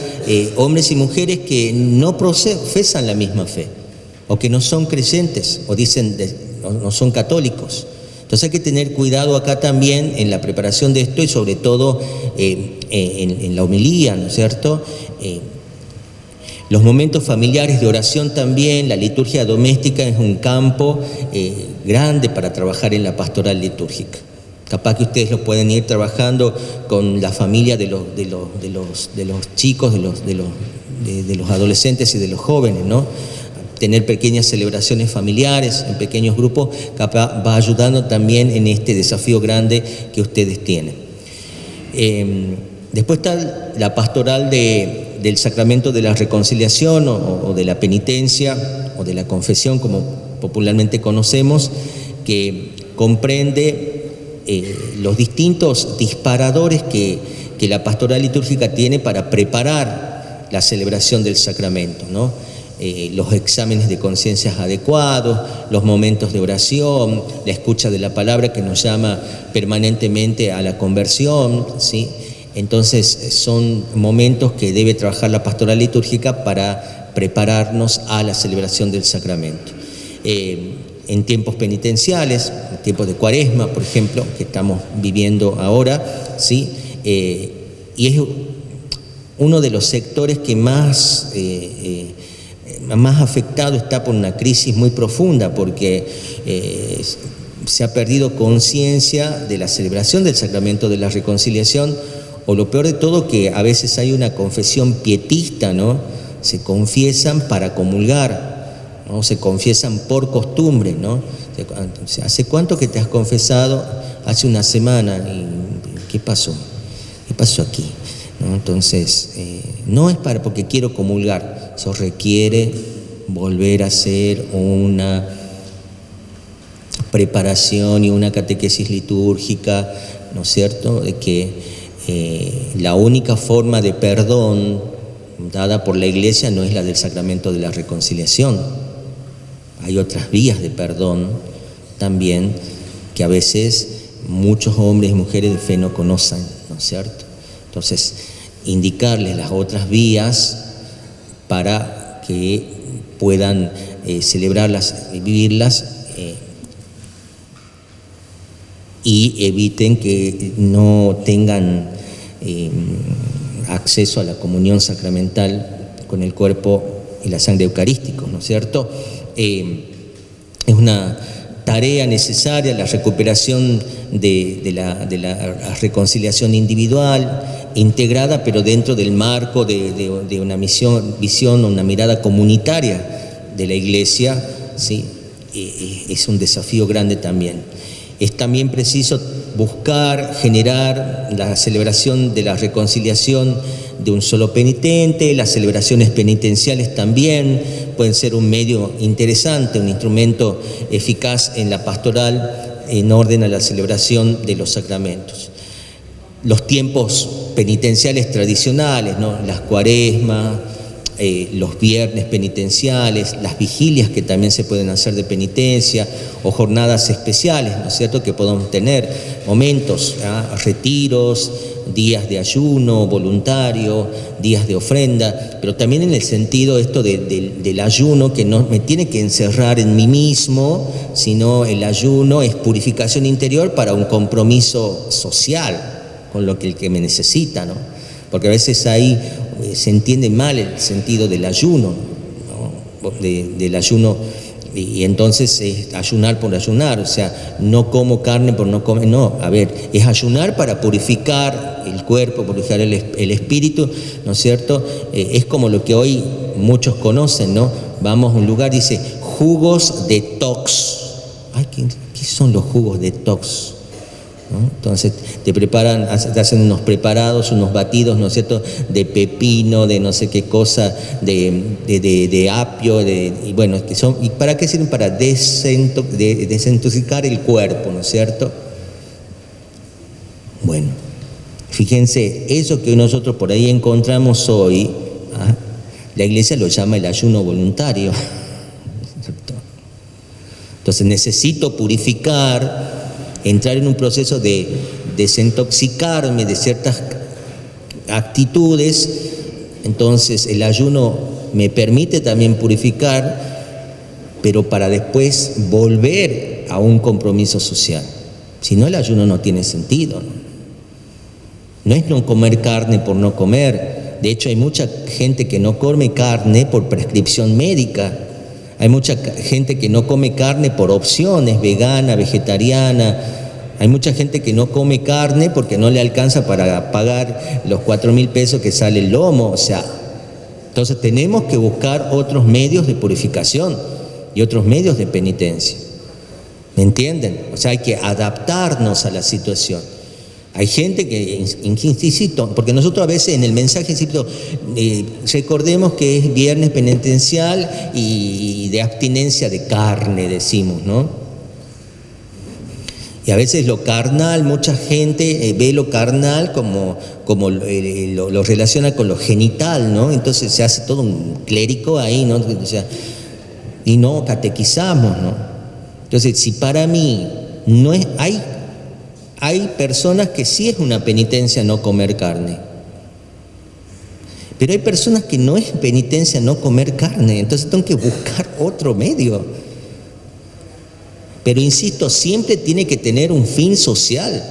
hombres y mujeres que no profesan la misma fe o que no son creyentes o dicen no son católicos. Entonces hay que tener cuidado acá también en la preparación de esto y sobre todo en la homilía, ¿no es cierto? Los momentos familiares de oración también, la liturgia doméstica es un campo grande para trabajar en la pastoral litúrgica. Capaz que ustedes lo pueden ir trabajando con la familia de los chicos, de los adolescentes y de los jóvenes, ¿no? Tener pequeñas celebraciones familiares en pequeños grupos capaz va ayudando también en este desafío grande que ustedes tienen. Después está la pastoral del sacramento de la reconciliación o de la penitencia o de la confesión, como popularmente conocemos, que comprende los distintos disparadores que la pastoral litúrgica tiene para preparar la celebración del sacramento, ¿no? Los exámenes de conciencias adecuados, los momentos de oración, la escucha de la palabra que nos llama permanentemente a la conversión, ¿sí? Entonces son momentos que debe trabajar la pastoral litúrgica para prepararnos a la celebración del sacramento. En tiempos penitenciales, en tiempos de Cuaresma, por ejemplo, que estamos viviendo ahora, ¿sí? Y es uno de los sectores que más afectado está por una crisis muy profunda, porque se ha perdido conciencia de la celebración del sacramento de la reconciliación, o lo peor de todo, que a veces hay una confesión pietista, ¿no? Se confiesan para comulgar, ¿no? Se confiesan por costumbre, ¿no? ¿Hace cuánto que te has confesado? Hace una semana. ¿Y qué pasó? ¿Qué pasó aquí? ¿No? Entonces, no es porque quiero comulgar, eso requiere volver a hacer una preparación y una catequesis litúrgica, ¿no es cierto?, de que la única forma de perdón dada por la Iglesia no es la del sacramento de la reconciliación. Hay otras vías de perdón también que a veces muchos hombres y mujeres de fe no conocen, ¿no es cierto? Entonces, indicarles las otras vías para que puedan celebrarlas y vivirlas y eviten que no tengan acceso a la comunión sacramental con el cuerpo y la sangre eucarísticos, ¿no es cierto? Es una tarea necesaria la recuperación de la reconciliación individual, integrada, pero dentro del marco de una visión, una mirada comunitaria de la Iglesia, ¿sí? Es un desafío grande también. Es también preciso buscar, generar la celebración de la reconciliación de un solo penitente. Las celebraciones penitenciales también pueden ser un medio interesante, un instrumento eficaz en la pastoral en orden a la celebración de los sacramentos. Los tiempos penitenciales tradicionales, ¿no? Las cuaresmas, los viernes penitenciales, las vigilias que también se pueden hacer de penitencia o jornadas especiales, ¿no es cierto?, que podamos tener momentos, retiros, días de ayuno voluntario, días de ofrenda, pero también en el sentido esto del ayuno, que no me tiene que encerrar en mí mismo, sino el ayuno es purificación interior para un compromiso social con lo que el que me necesita, ¿no? porque a veces ahí se entiende mal el sentido del ayuno, ¿no? Del ayuno, y entonces es ayunar por ayunar, o sea, no como carne por no comer, no, a ver, es ayunar para purificar el cuerpo, purificar el espíritu, ¿no es cierto? Es como lo que hoy muchos conocen, ¿no? Vamos a un lugar, dice, jugos detox. Ay, ¿qué son los jugos detox? ¿No? Entonces te preparan, te hacen unos preparados, unos batidos, ¿no es cierto?, de pepino, de no sé qué cosa, de apio, y bueno, ¿y para qué sirven? Para desintoxicar el cuerpo, ¿no es cierto? Bueno, fíjense, eso que nosotros por ahí encontramos hoy, la Iglesia lo llama el ayuno voluntario. Entonces necesito purificar, entrar en un proceso de desintoxicarme de ciertas actitudes. Entonces el ayuno me permite también purificar, pero para después volver a un compromiso social. Si no, el ayuno no tiene sentido, ¿no? No es no comer carne por no comer. De hecho, hay mucha gente que no come carne por prescripción médica. Hay mucha gente que no come carne por opciones, vegana, vegetariana. Hay mucha gente que no come carne porque no le alcanza para pagar los 4.000 pesos que sale el lomo. O sea, entonces tenemos que buscar otros medios de purificación y otros medios de penitencia. ¿Me entienden? O sea, hay que adaptarnos a la situación. Hay gente que, insisto, porque nosotros a veces en el mensaje, insisto, recordemos que es viernes penitencial y de abstinencia de carne, decimos, ¿no? Y a veces lo carnal, mucha gente ve lo carnal como lo relaciona con lo genital, ¿no? Entonces se hace todo un clérigo ahí, ¿no? O sea, y no catequizamos, ¿no? Entonces, si para mí no es... Hay personas que sí es una penitencia no comer carne, pero hay personas que no es penitencia no comer carne, entonces tengo que buscar otro medio. Pero insisto, siempre tiene que tener un fin social.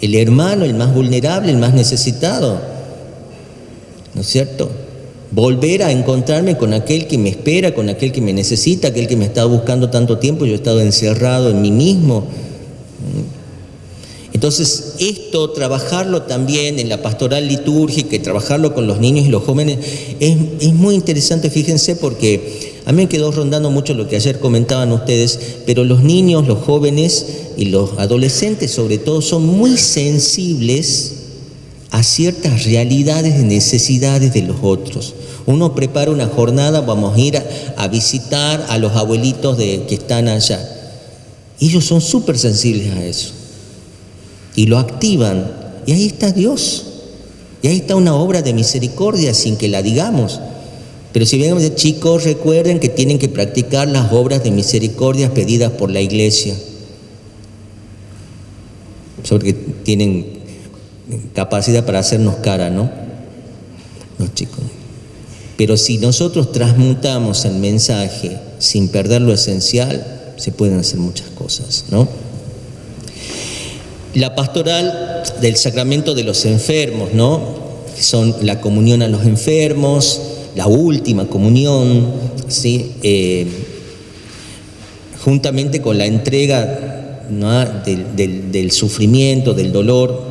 El hermano, el más vulnerable, el más necesitado, ¿no es cierto? Volver a encontrarme con aquel que me espera, con aquel que me necesita, aquel que me está buscando tanto tiempo, yo he estado encerrado en mí mismo. Entonces, esto, trabajarlo también en la pastoral litúrgica y trabajarlo con los niños y los jóvenes es muy interesante, fíjense, porque a mí me quedó rondando mucho lo que ayer comentaban ustedes, pero los niños, los jóvenes y los adolescentes sobre todo son muy sensibles a ciertas realidades y necesidades de los otros. Uno prepara una jornada, vamos a ir a visitar a los abuelitos que están allá. Ellos son súper sensibles a eso. Y lo activan, y ahí está Dios, y ahí está una obra de misericordia sin que la digamos. Pero si venimos de chicos, recuerden que tienen que practicar las obras de misericordia pedidas por la Iglesia, porque tienen capacidad para hacernos cara, ¿no? Los chicos. Pero si nosotros transmutamos el mensaje sin perder lo esencial, se pueden hacer muchas cosas, ¿no? La pastoral del sacramento de los enfermos, ¿no? Que son la comunión a los enfermos, la última comunión, ¿sí? Juntamente con la entrega, ¿no? del sufrimiento, del dolor,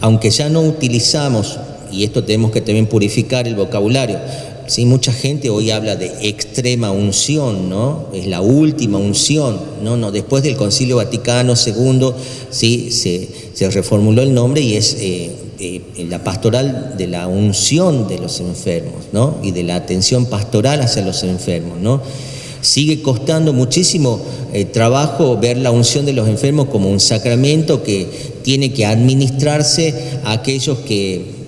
aunque ya no utilizamos, y esto tenemos que también purificar el vocabulario, ¿sí? Mucha gente hoy habla de extrema unción, ¿no? Es la última unción, no, después del Concilio Vaticano II, ¿sí? se reformuló el nombre y es la pastoral de la unción de los enfermos, ¿no? Y de la atención pastoral hacia los enfermos, ¿no? Sigue costando muchísimo trabajo ver la unción de los enfermos como un sacramento que tiene que administrarse a aquellos que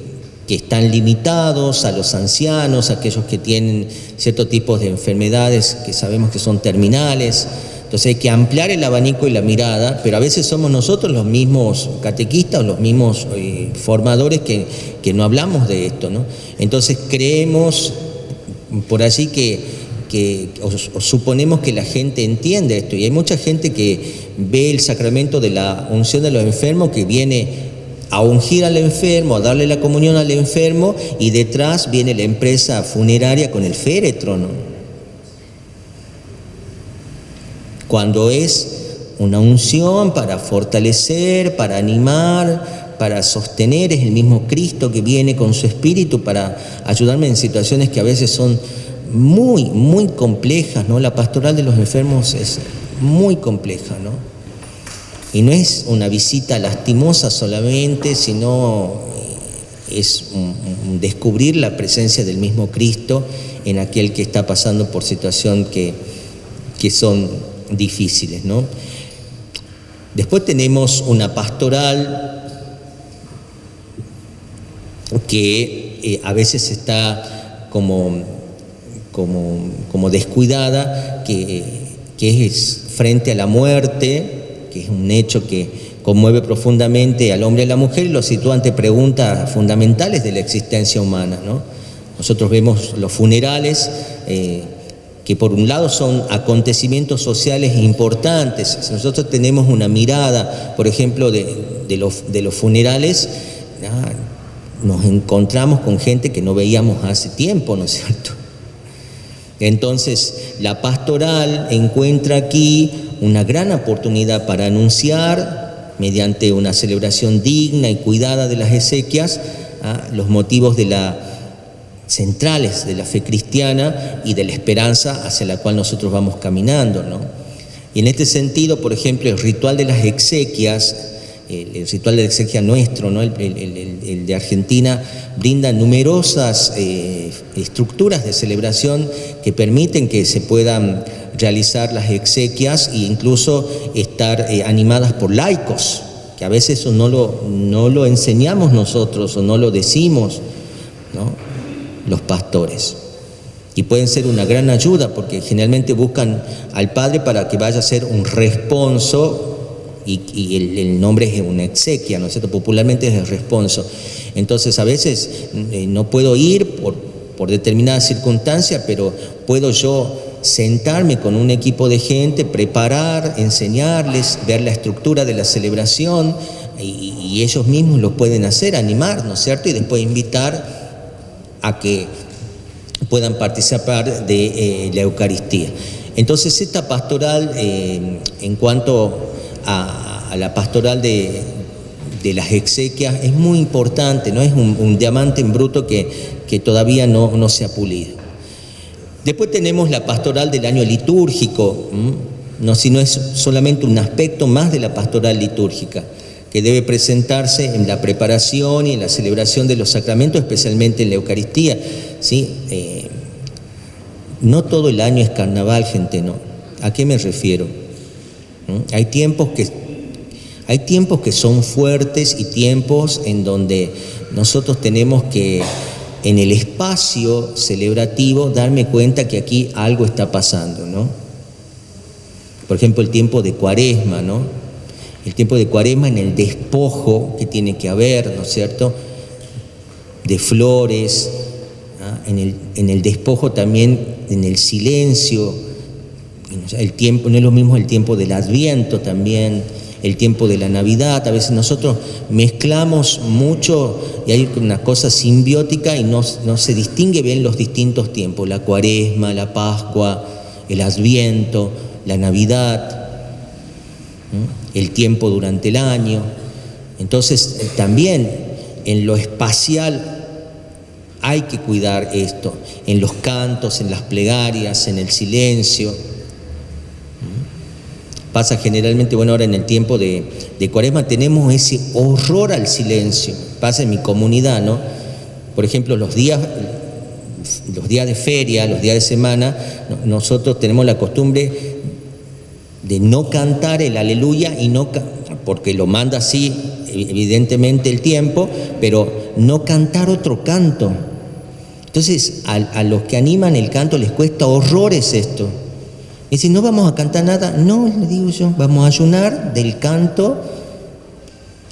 están limitados, a los ancianos, a aquellos que tienen ciertos tipos de enfermedades que sabemos que son terminales. Entonces hay que ampliar el abanico y la mirada, pero a veces somos nosotros los mismos catequistas, los mismos formadores que no hablamos de esto, ¿no? Entonces creemos por allí o suponemos que la gente entiende esto, y hay mucha gente que ve el sacramento de la unción de los enfermos que viene a ungir al enfermo, a darle la comunión al enfermo, y detrás viene la empresa funeraria con el féretro, ¿no? Cuando es una unción para fortalecer, para animar, para sostener, es el mismo Cristo que viene con su espíritu para ayudarme en situaciones que a veces son muy, muy complejas, ¿no? La pastoral de los enfermos es muy compleja, ¿no? Y no es una visita lastimosa solamente, sino es un descubrir la presencia del mismo Cristo en aquel que está pasando por situaciones que son difíciles, ¿no? Después tenemos una pastoral que a veces está como descuidada, que es frente a la muerte, que es un hecho que conmueve profundamente al hombre y a la mujer y lo sitúa ante preguntas fundamentales de la existencia humana, ¿no? Nosotros vemos los funerales, que por un lado son acontecimientos sociales importantes. Si nosotros tenemos una mirada, por ejemplo, de los funerales, nos encontramos con gente que no veíamos hace tiempo, ¿no es cierto? Entonces, la pastoral encuentra aquí una gran oportunidad para anunciar, mediante una celebración digna y cuidada de las exequias, los motivos centrales de la fe cristiana y de la esperanza hacia la cual nosotros vamos caminando, ¿no? Y en este sentido, por ejemplo, el ritual de las exequias, el ritual de la exequia nuestro, ¿no? El de Argentina, brinda numerosas estructuras de celebración que permiten que se puedan realizar las exequias e incluso estar animadas por laicos, que a veces eso no lo enseñamos nosotros o no lo decimos, ¿no? Los pastores. Y pueden ser una gran ayuda porque generalmente buscan al padre para que vaya a ser un responso, y el nombre es una exequia, ¿no es cierto? Popularmente es el responso. Entonces a veces no puedo ir por determinadas circunstancias, pero puedo yo sentarme con un equipo de gente, preparar, enseñarles, ver la estructura de la celebración, y ellos mismos lo pueden hacer, animar, ¿no es cierto? Y después invitar a que puedan participar de la Eucaristía. Entonces esta pastoral, en cuanto a la pastoral de las exequias, es muy importante, ¿no? Es un diamante en bruto que todavía no se ha pulido. Después tenemos la pastoral del año litúrgico, no, si no es solamente un aspecto más de la pastoral litúrgica, que debe presentarse en la preparación y en la celebración de los sacramentos, especialmente en la Eucaristía, ¿sí? No todo el año es carnaval, gente, ¿no? ¿A qué me refiero? Hay tiempos que son fuertes y tiempos en donde nosotros tenemos que, en el espacio celebrativo, darme cuenta que aquí algo está pasando, ¿no? Por ejemplo, el tiempo de Cuaresma, ¿no? El tiempo de Cuaresma, en el despojo que tiene que haber, ¿no es cierto?, de flores, en el despojo también, en el silencio. El tiempo, no es lo mismo el tiempo del Adviento también, el tiempo de la Navidad. A veces nosotros mezclamos mucho y hay una cosa simbiótica y no se distingue bien los distintos tiempos: la Cuaresma, la Pascua, el Adviento, la Navidad, el tiempo durante el año. Entonces también en lo espacial hay que cuidar esto, en los cantos, en las plegarias, en el silencio. Pasa generalmente, bueno, ahora en el tiempo de Cuaresma tenemos ese horror al silencio. Pasa en mi comunidad, ¿no? Por ejemplo, los días de feria, los días de semana, nosotros tenemos la costumbre de no cantar el aleluya, porque lo manda así evidentemente el tiempo, pero no cantar otro canto. Entonces a los que animan el canto les cuesta horrores esto. Y si no vamos a cantar nada, no, le digo yo, vamos a ayunar del canto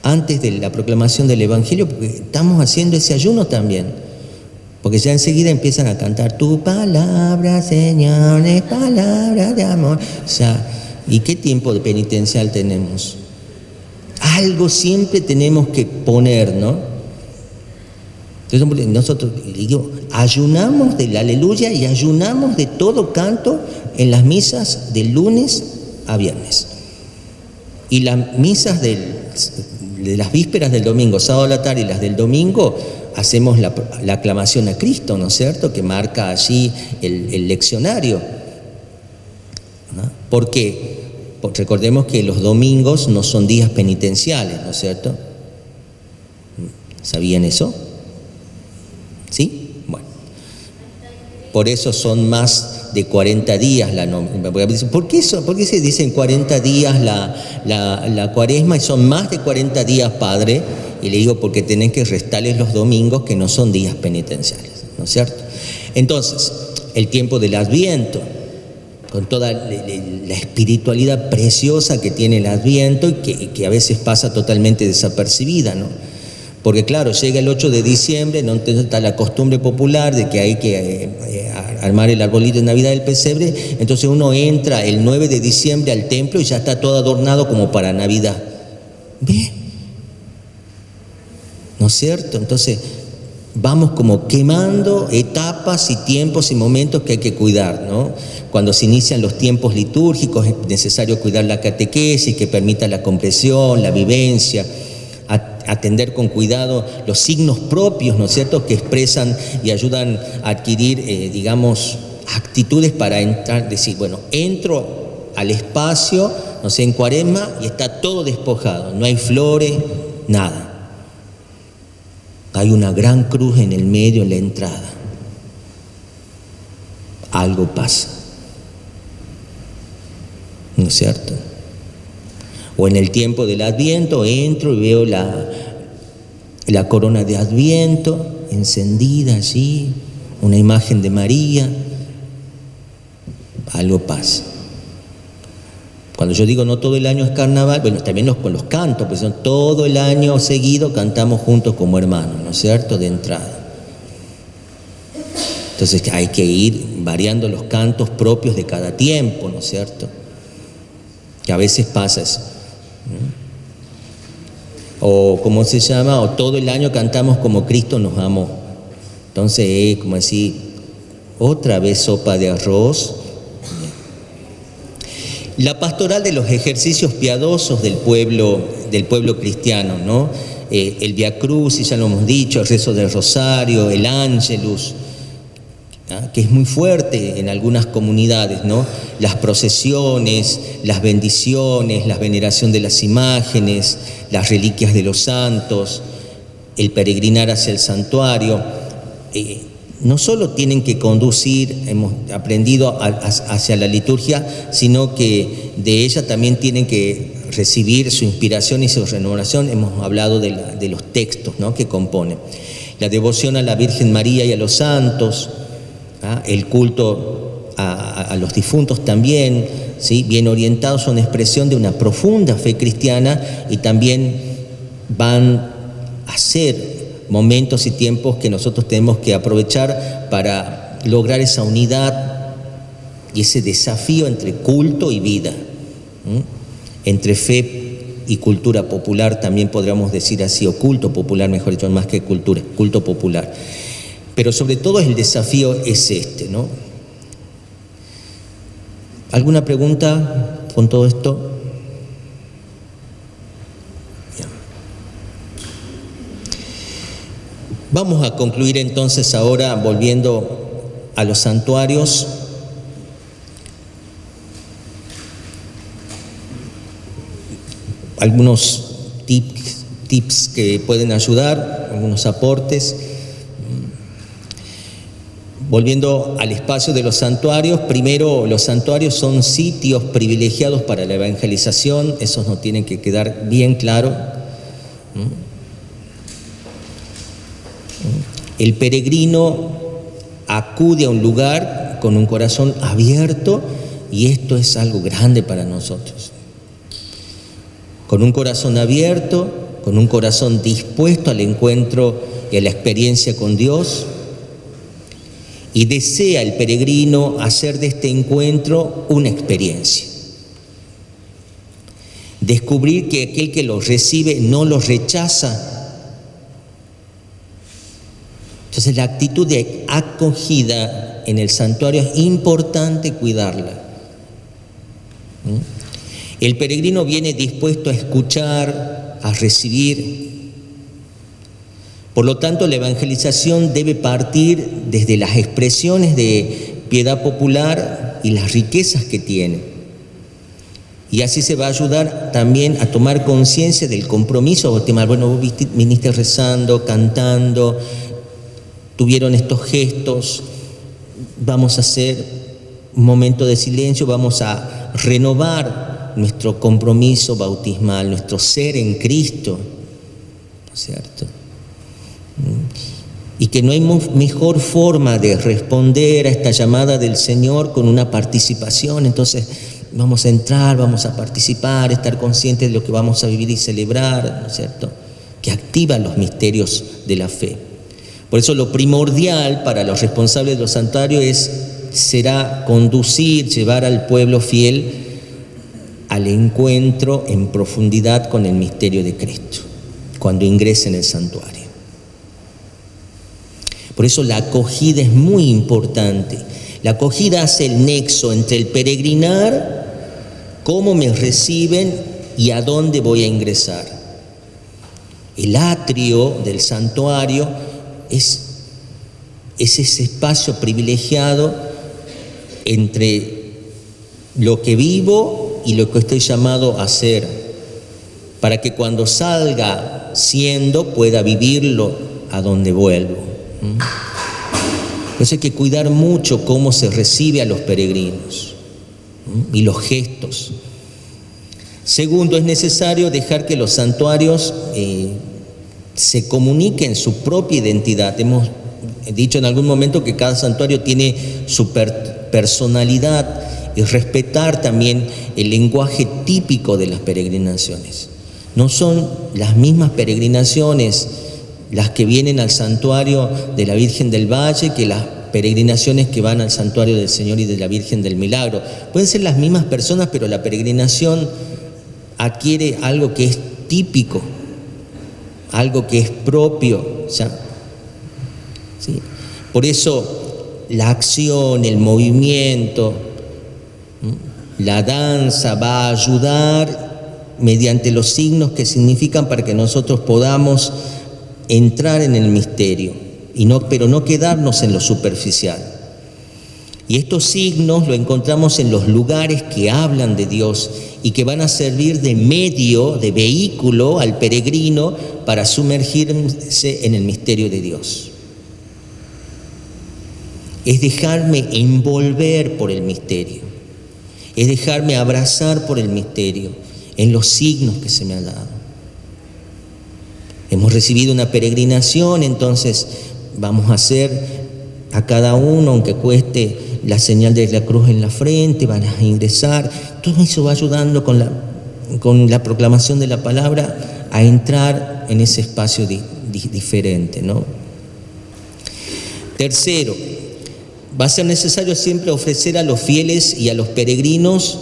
antes de la proclamación del Evangelio, porque estamos haciendo ese ayuno también. Porque ya enseguida empiezan a cantar: tu palabra, Señor, es palabra de amor. O sea, ¿y qué tiempo de penitencial tenemos? Algo siempre tenemos que poner, ¿no? Entonces nosotros digo, ayunamos del aleluya y ayunamos de todo canto en las misas de lunes a viernes. Y las misas de las vísperas del domingo, sábado a la tarde y las del domingo, hacemos la aclamación a Cristo, ¿no es cierto?, que marca allí el leccionario, ¿no? ¿Por qué? Porque recordemos que los domingos no son días penitenciales, ¿no es cierto? ¿Sabían eso? ¿Sí? Bueno. Por eso son más de 40 días la nómina. ¿Por qué se dicen 40 días la cuaresma y son más de 40 días, Padre? Y le digo, porque tenés que restarles los domingos que no son días penitenciales, ¿no es cierto? Entonces, el tiempo del Adviento, con toda la espiritualidad preciosa que tiene el Adviento y que a veces pasa totalmente desapercibida, ¿no? Porque claro, llega el 8 de diciembre, ¿no? Entonces está la costumbre popular de que hay que armar el arbolito de Navidad del pesebre, entonces uno entra el 9 de diciembre al templo y ya está todo adornado como para Navidad. ¿Ve? ¿No es cierto? Entonces vamos como quemando etapas y tiempos y momentos que hay que cuidar, ¿no? Cuando se inician los tiempos litúrgicos es necesario cuidar la catequesis que permita la comprensión, la vivencia, atender con cuidado los signos propios, ¿no es cierto?, que expresan y ayudan a adquirir, digamos, actitudes para entrar, decir, bueno, entro al espacio, no sé, en Cuaresma y está todo despojado, no hay flores, nada. Hay una gran cruz en el medio, en la entrada. Algo pasa, ¿no es cierto? O en el tiempo del Adviento entro y veo la corona de Adviento encendida allí, una imagen de María. Algo pasa. Cuando yo digo no todo el año es carnaval, bueno, también con los cantos, pues todo el año seguido cantamos juntos como hermanos, ¿no es cierto?, de entrada. Entonces hay que ir variando los cantos propios de cada tiempo, ¿no es cierto? Que a veces pasa eso. O ¿cómo se llama? O todo el año cantamos como Cristo nos amó. Entonces como así, otra vez sopa de arroz. La pastoral de los ejercicios piadosos del pueblo cristiano, ¿no? El Via Crucis, ya lo hemos dicho, el rezo del Rosario, el Ángelus, ¿ah? Que es muy fuerte en algunas comunidades, ¿no? Las procesiones, las bendiciones, la veneración de las imágenes, las reliquias de los santos, el peregrinar hacia el santuario. No solo tienen que conducir, hemos aprendido hacia la liturgia, sino que de ella también tienen que recibir su inspiración y su renovación. Hemos hablado de los textos, ¿no?, que componen. La devoción a la Virgen María y a los santos, ¿ah? El culto a los difuntos también, ¿sí?, bien orientados, son expresión de una profunda fe cristiana y también van a ser momentos y tiempos que nosotros tenemos que aprovechar para lograr esa unidad y ese desafío entre culto y vida, entre fe y cultura popular, también podríamos decir así, o culto popular, mejor dicho, más que cultura, culto popular. Pero sobre todo el desafío es este, ¿no? ¿Alguna pregunta con todo esto? Vamos a concluir entonces ahora volviendo a los santuarios. Algunos tips que pueden ayudar, algunos aportes. Volviendo al espacio de los santuarios, primero, los santuarios son sitios privilegiados para la evangelización, esos nos tienen que quedar bien claro. El peregrino acude a un lugar con un corazón abierto y esto es algo grande para nosotros. Con un corazón abierto, con un corazón dispuesto al encuentro y a la experiencia con Dios, y desea el peregrino hacer de este encuentro una experiencia. descubrir que aquel que lo recibe no lo rechaza. Entonces la actitud de acogida en el santuario es importante cuidarla. El peregrino viene dispuesto a escuchar, a recibir. Por lo tanto, la evangelización debe partir desde las expresiones de piedad popular y las riquezas que tiene. Y así se va a ayudar también a tomar conciencia del compromiso bautismal. Bueno, vos viniste rezando, cantando, tuvieron estos gestos, vamos a hacer un momento de silencio, vamos a renovar nuestro compromiso bautismal, nuestro ser en Cristo, ¿no es cierto? Y que no hay mejor forma de responder a esta llamada del Señor con una participación. Entonces vamos a entrar, vamos a participar, estar conscientes de lo que vamos a vivir y celebrar, ¿no es cierto?, que activa los misterios de la fe. Por eso lo primordial para los responsables de los santuarios será conducir, llevar al pueblo fiel al encuentro en profundidad con el misterio de Cristo, cuando ingrese en el santuario. Por eso la acogida es muy importante. La acogida hace el nexo entre el peregrinar, cómo me reciben y a dónde voy a ingresar. El atrio del santuario es ese espacio privilegiado entre lo que vivo y lo que estoy llamado a hacer, para que cuando salga siendo pueda vivirlo a donde vuelvo. Entonces hay que cuidar mucho cómo se recibe a los peregrinos y los gestos. Segundo, es necesario dejar que los santuarios se comuniquen su propia identidad. Hemos dicho en algún momento que cada santuario tiene su personalidad, y respetar también el lenguaje típico de las peregrinaciones. No son las mismas peregrinaciones las que vienen al santuario de la Virgen del Valle que las peregrinaciones que van al santuario del Señor y de la Virgen del Milagro. Pueden ser las mismas personas, pero la peregrinación adquiere algo que es típico, algo que es propio, ¿ya? ¿Sí? Por eso la acción, el movimiento, la danza va a ayudar mediante los signos que significan para que nosotros podamos entrar en el misterio, pero no quedarnos en lo superficial. Y estos signos lo encontramos en los lugares que hablan de Dios y que van a servir de medio, de vehículo al peregrino para sumergirse en el misterio de Dios. Es dejarme envolver por el misterio, es dejarme abrazar por el misterio, en los signos que se me han dado. Hemos recibido una peregrinación, entonces vamos a hacer a cada uno, aunque cueste, la señal de la cruz en la frente, van a ingresar. Todo eso va ayudando con la proclamación de la palabra a entrar en ese espacio diferente, ¿no? Tercero, va a ser necesario siempre ofrecer a los fieles y a los peregrinos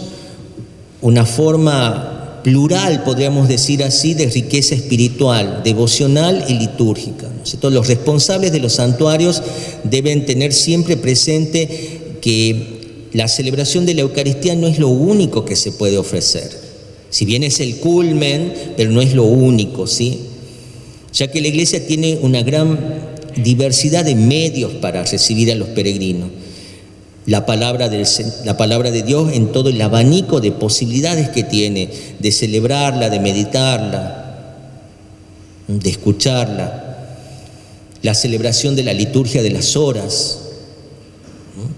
una forma plural, podríamos decir así, de riqueza espiritual, devocional y litúrgica, ¿no? Entonces, los responsables de los santuarios deben tener siempre presente que la celebración de la Eucaristía no es lo único que se puede ofrecer. Si bien es el culmen, pero no es lo único, ¿sí? Ya que la Iglesia tiene una gran diversidad de medios para recibir a los peregrinos. La palabra de Dios en todo el abanico de posibilidades que tiene de celebrarla, de meditarla, de escucharla. La celebración de la liturgia de las horas, ¿no?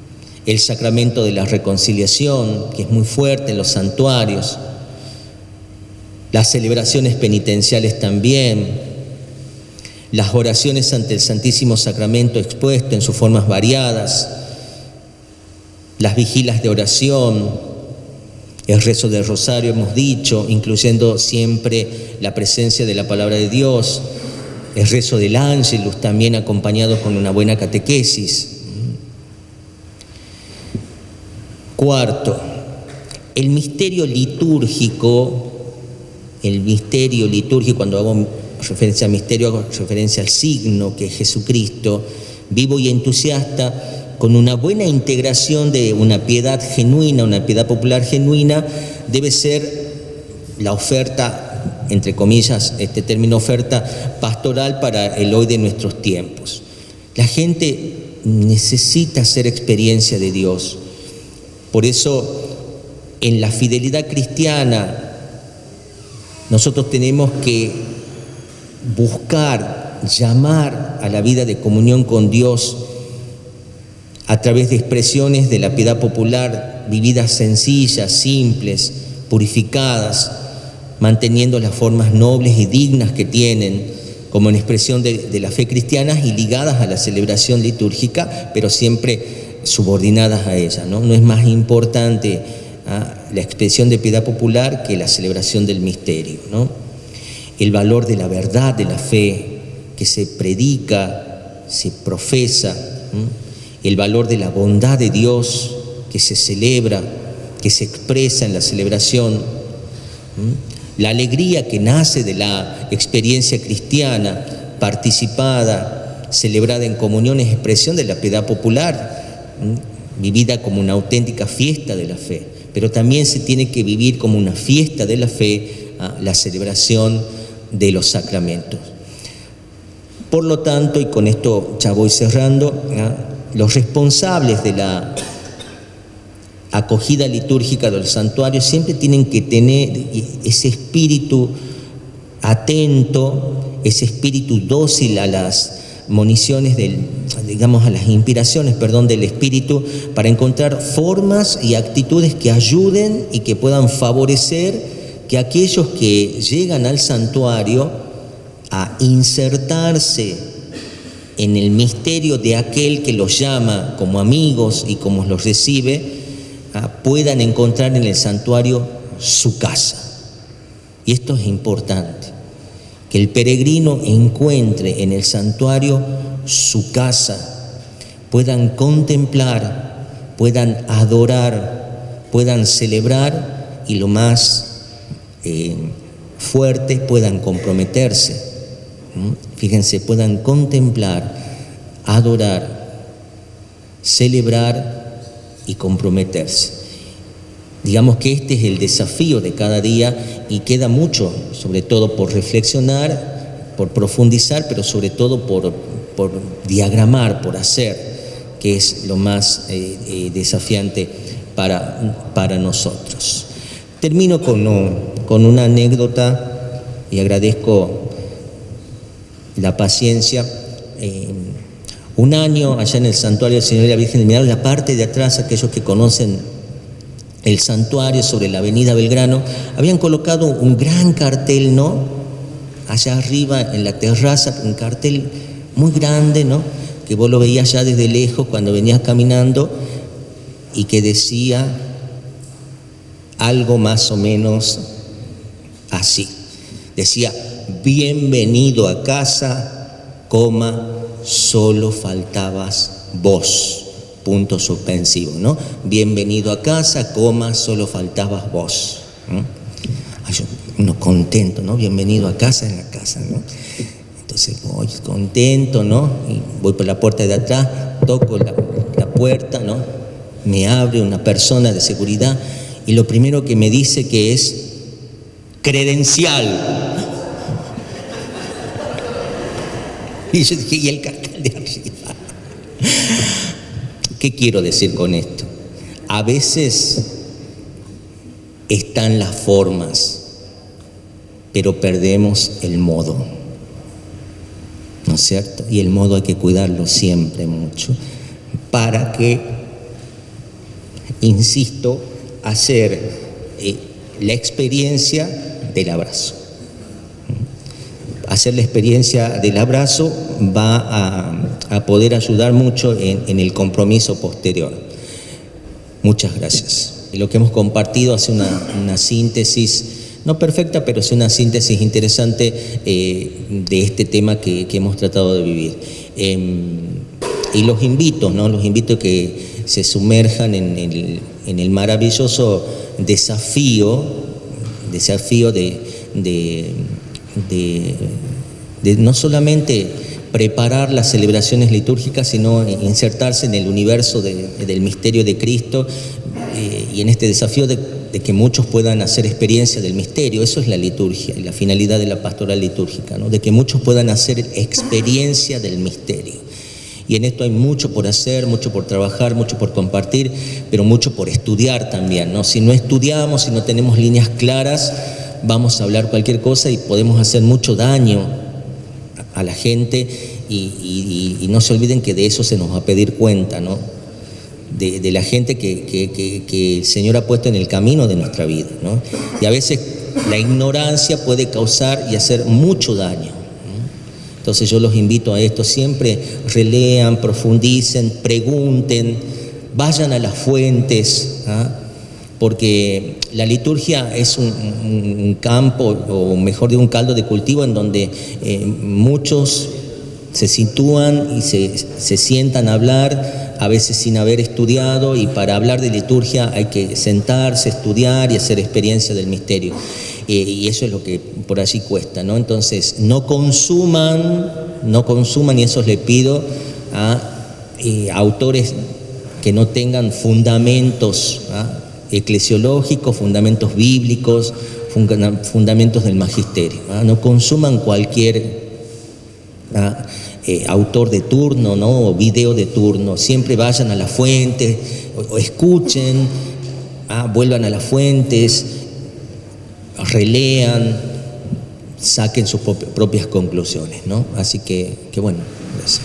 El sacramento de la reconciliación, que es muy fuerte en los santuarios. Las celebraciones penitenciales también. Las oraciones ante el Santísimo Sacramento expuesto en sus formas variadas. Las vigilas de oración, el rezo del rosario, hemos dicho, incluyendo siempre la presencia de la palabra de Dios, el rezo del Ángelus, también acompañado con una buena catequesis. Cuarto, el misterio litúrgico el misterio litúrgico, cuando hago referencia al misterio, hago referencia al signo que es Jesucristo, vivo y entusiasta, con una buena integración de una piedad genuina, una piedad popular genuina, debe ser la oferta, entre comillas, este término oferta pastoral para el hoy de nuestros tiempos. La gente necesita hacer experiencia de Dios. Por eso, en la fidelidad cristiana, nosotros tenemos que buscar, llamar a la vida de comunión con Dios a través de expresiones de la piedad popular, vividas sencillas, simples, purificadas, manteniendo las formas nobles y dignas que tienen como en expresión de la fe cristiana y ligadas a la celebración litúrgica, pero siempre subordinadas a ella, ¿no? No es más importante la expresión de piedad popular que la celebración del misterio, ¿no? El valor de la verdad de la fe que se predica, se profesa, el valor de la bondad de Dios que se celebra, que se expresa en la celebración, la alegría que nace de la experiencia cristiana participada, celebrada en comunión, es expresión de la piedad popular, vivida como una auténtica fiesta de la fe. Pero también se tiene que vivir como una fiesta de la fe la celebración de los sacramentos. Por lo tanto, y con esto ya voy cerrando, los responsables de la acogida litúrgica del santuario siempre tienen que tener ese espíritu atento, ese espíritu dócil a las moniciones a las inspiraciones, del Espíritu, para encontrar formas y actitudes que ayuden y que puedan favorecer que aquellos que llegan al santuario a insertarse en el misterio de aquel que los llama como amigos y como los recibe, puedan encontrar en el santuario su casa. Y esto es importante, que el peregrino encuentre en el santuario su casa, puedan contemplar, puedan adorar, puedan celebrar y lo más fuerte, puedan comprometerse. Fíjense, puedan contemplar, adorar, celebrar y comprometerse. Digamos que este es el desafío de cada día y queda mucho, sobre todo por reflexionar, por profundizar, pero sobre todo por diagramar, por hacer, que es lo más desafiante para nosotros. Termino con una anécdota y agradezco la paciencia. Un año allá en el santuario del Señor y la Virgen del Milagro, en la parte de atrás, aquellos que conocen el santuario sobre la avenida Belgrano, habían colocado un gran cartel, ¿no? Allá arriba en la terraza, un cartel muy grande, ¿no? Que vos lo veías ya desde lejos cuando venías caminando y que decía algo más o menos así. Decía: bienvenido a casa, solo faltabas vos. Punto suspensivo, ¿no? Bienvenido a casa, solo faltabas vos. Uno contento, ¿no? Bienvenido a casa, en la casa, ¿no? Entonces voy contento, ¿no? Y voy por la puerta de atrás, toco la puerta, ¿no? Me abre una persona de seguridad y lo primero que me dice que es credencial. Y yo dije, ¿y el cartel de arriba? ¿Qué quiero decir con esto? A veces están las formas, pero perdemos el modo, ¿no es cierto? Y el modo hay que cuidarlo siempre mucho para que, insisto, hacer la experiencia del abrazo. Hacer la experiencia del abrazo va a poder ayudar mucho en el compromiso posterior. Muchas gracias. Y lo que hemos compartido hace una síntesis, no perfecta, pero sí una síntesis interesante de este tema que hemos tratado de vivir. Y los invito, ¿no? Los invito a que se sumerjan en el maravilloso desafío de no solamente preparar las celebraciones litúrgicas, sino insertarse en el universo del misterio de Cristo, y en este desafío de que muchos puedan hacer experiencia del misterio. Eso es la liturgia y la finalidad de la pastoral litúrgica, ¿no? De que muchos puedan hacer experiencia del misterio. Y en esto hay mucho por hacer, mucho por trabajar, mucho por compartir, pero mucho por estudiar también, ¿no? Si no estudiamos, si no tenemos líneas claras, vamos a hablar cualquier cosa y podemos hacer mucho daño a la gente, y no se olviden que de eso se nos va a pedir cuenta, ¿no? De la gente que el Señor ha puesto en el camino de nuestra vida, ¿no? Y a veces la ignorancia puede causar y hacer mucho daño. Entonces yo los invito a esto: siempre relean, profundicen, pregunten, vayan a las fuentes, ¿ah? Porque la liturgia es un campo, o mejor dicho, un caldo de cultivo en donde muchos se sitúan y se sientan a hablar, a veces sin haber estudiado, y para hablar de liturgia hay que sentarse, estudiar y hacer experiencia del misterio. Y eso es lo que por allí cuesta, ¿no? Entonces, no consuman, y eso les pido a autores que no tengan fundamentos eclesiológicos, fundamentos bíblicos, fundamentos del magisterio. No consuman cualquier autor de turno, ¿no? O video de turno. Siempre vayan a la fuente, o escuchen, vuelvan a las fuentes, relean, saquen sus propias conclusiones, ¿no? Así que bueno, gracias.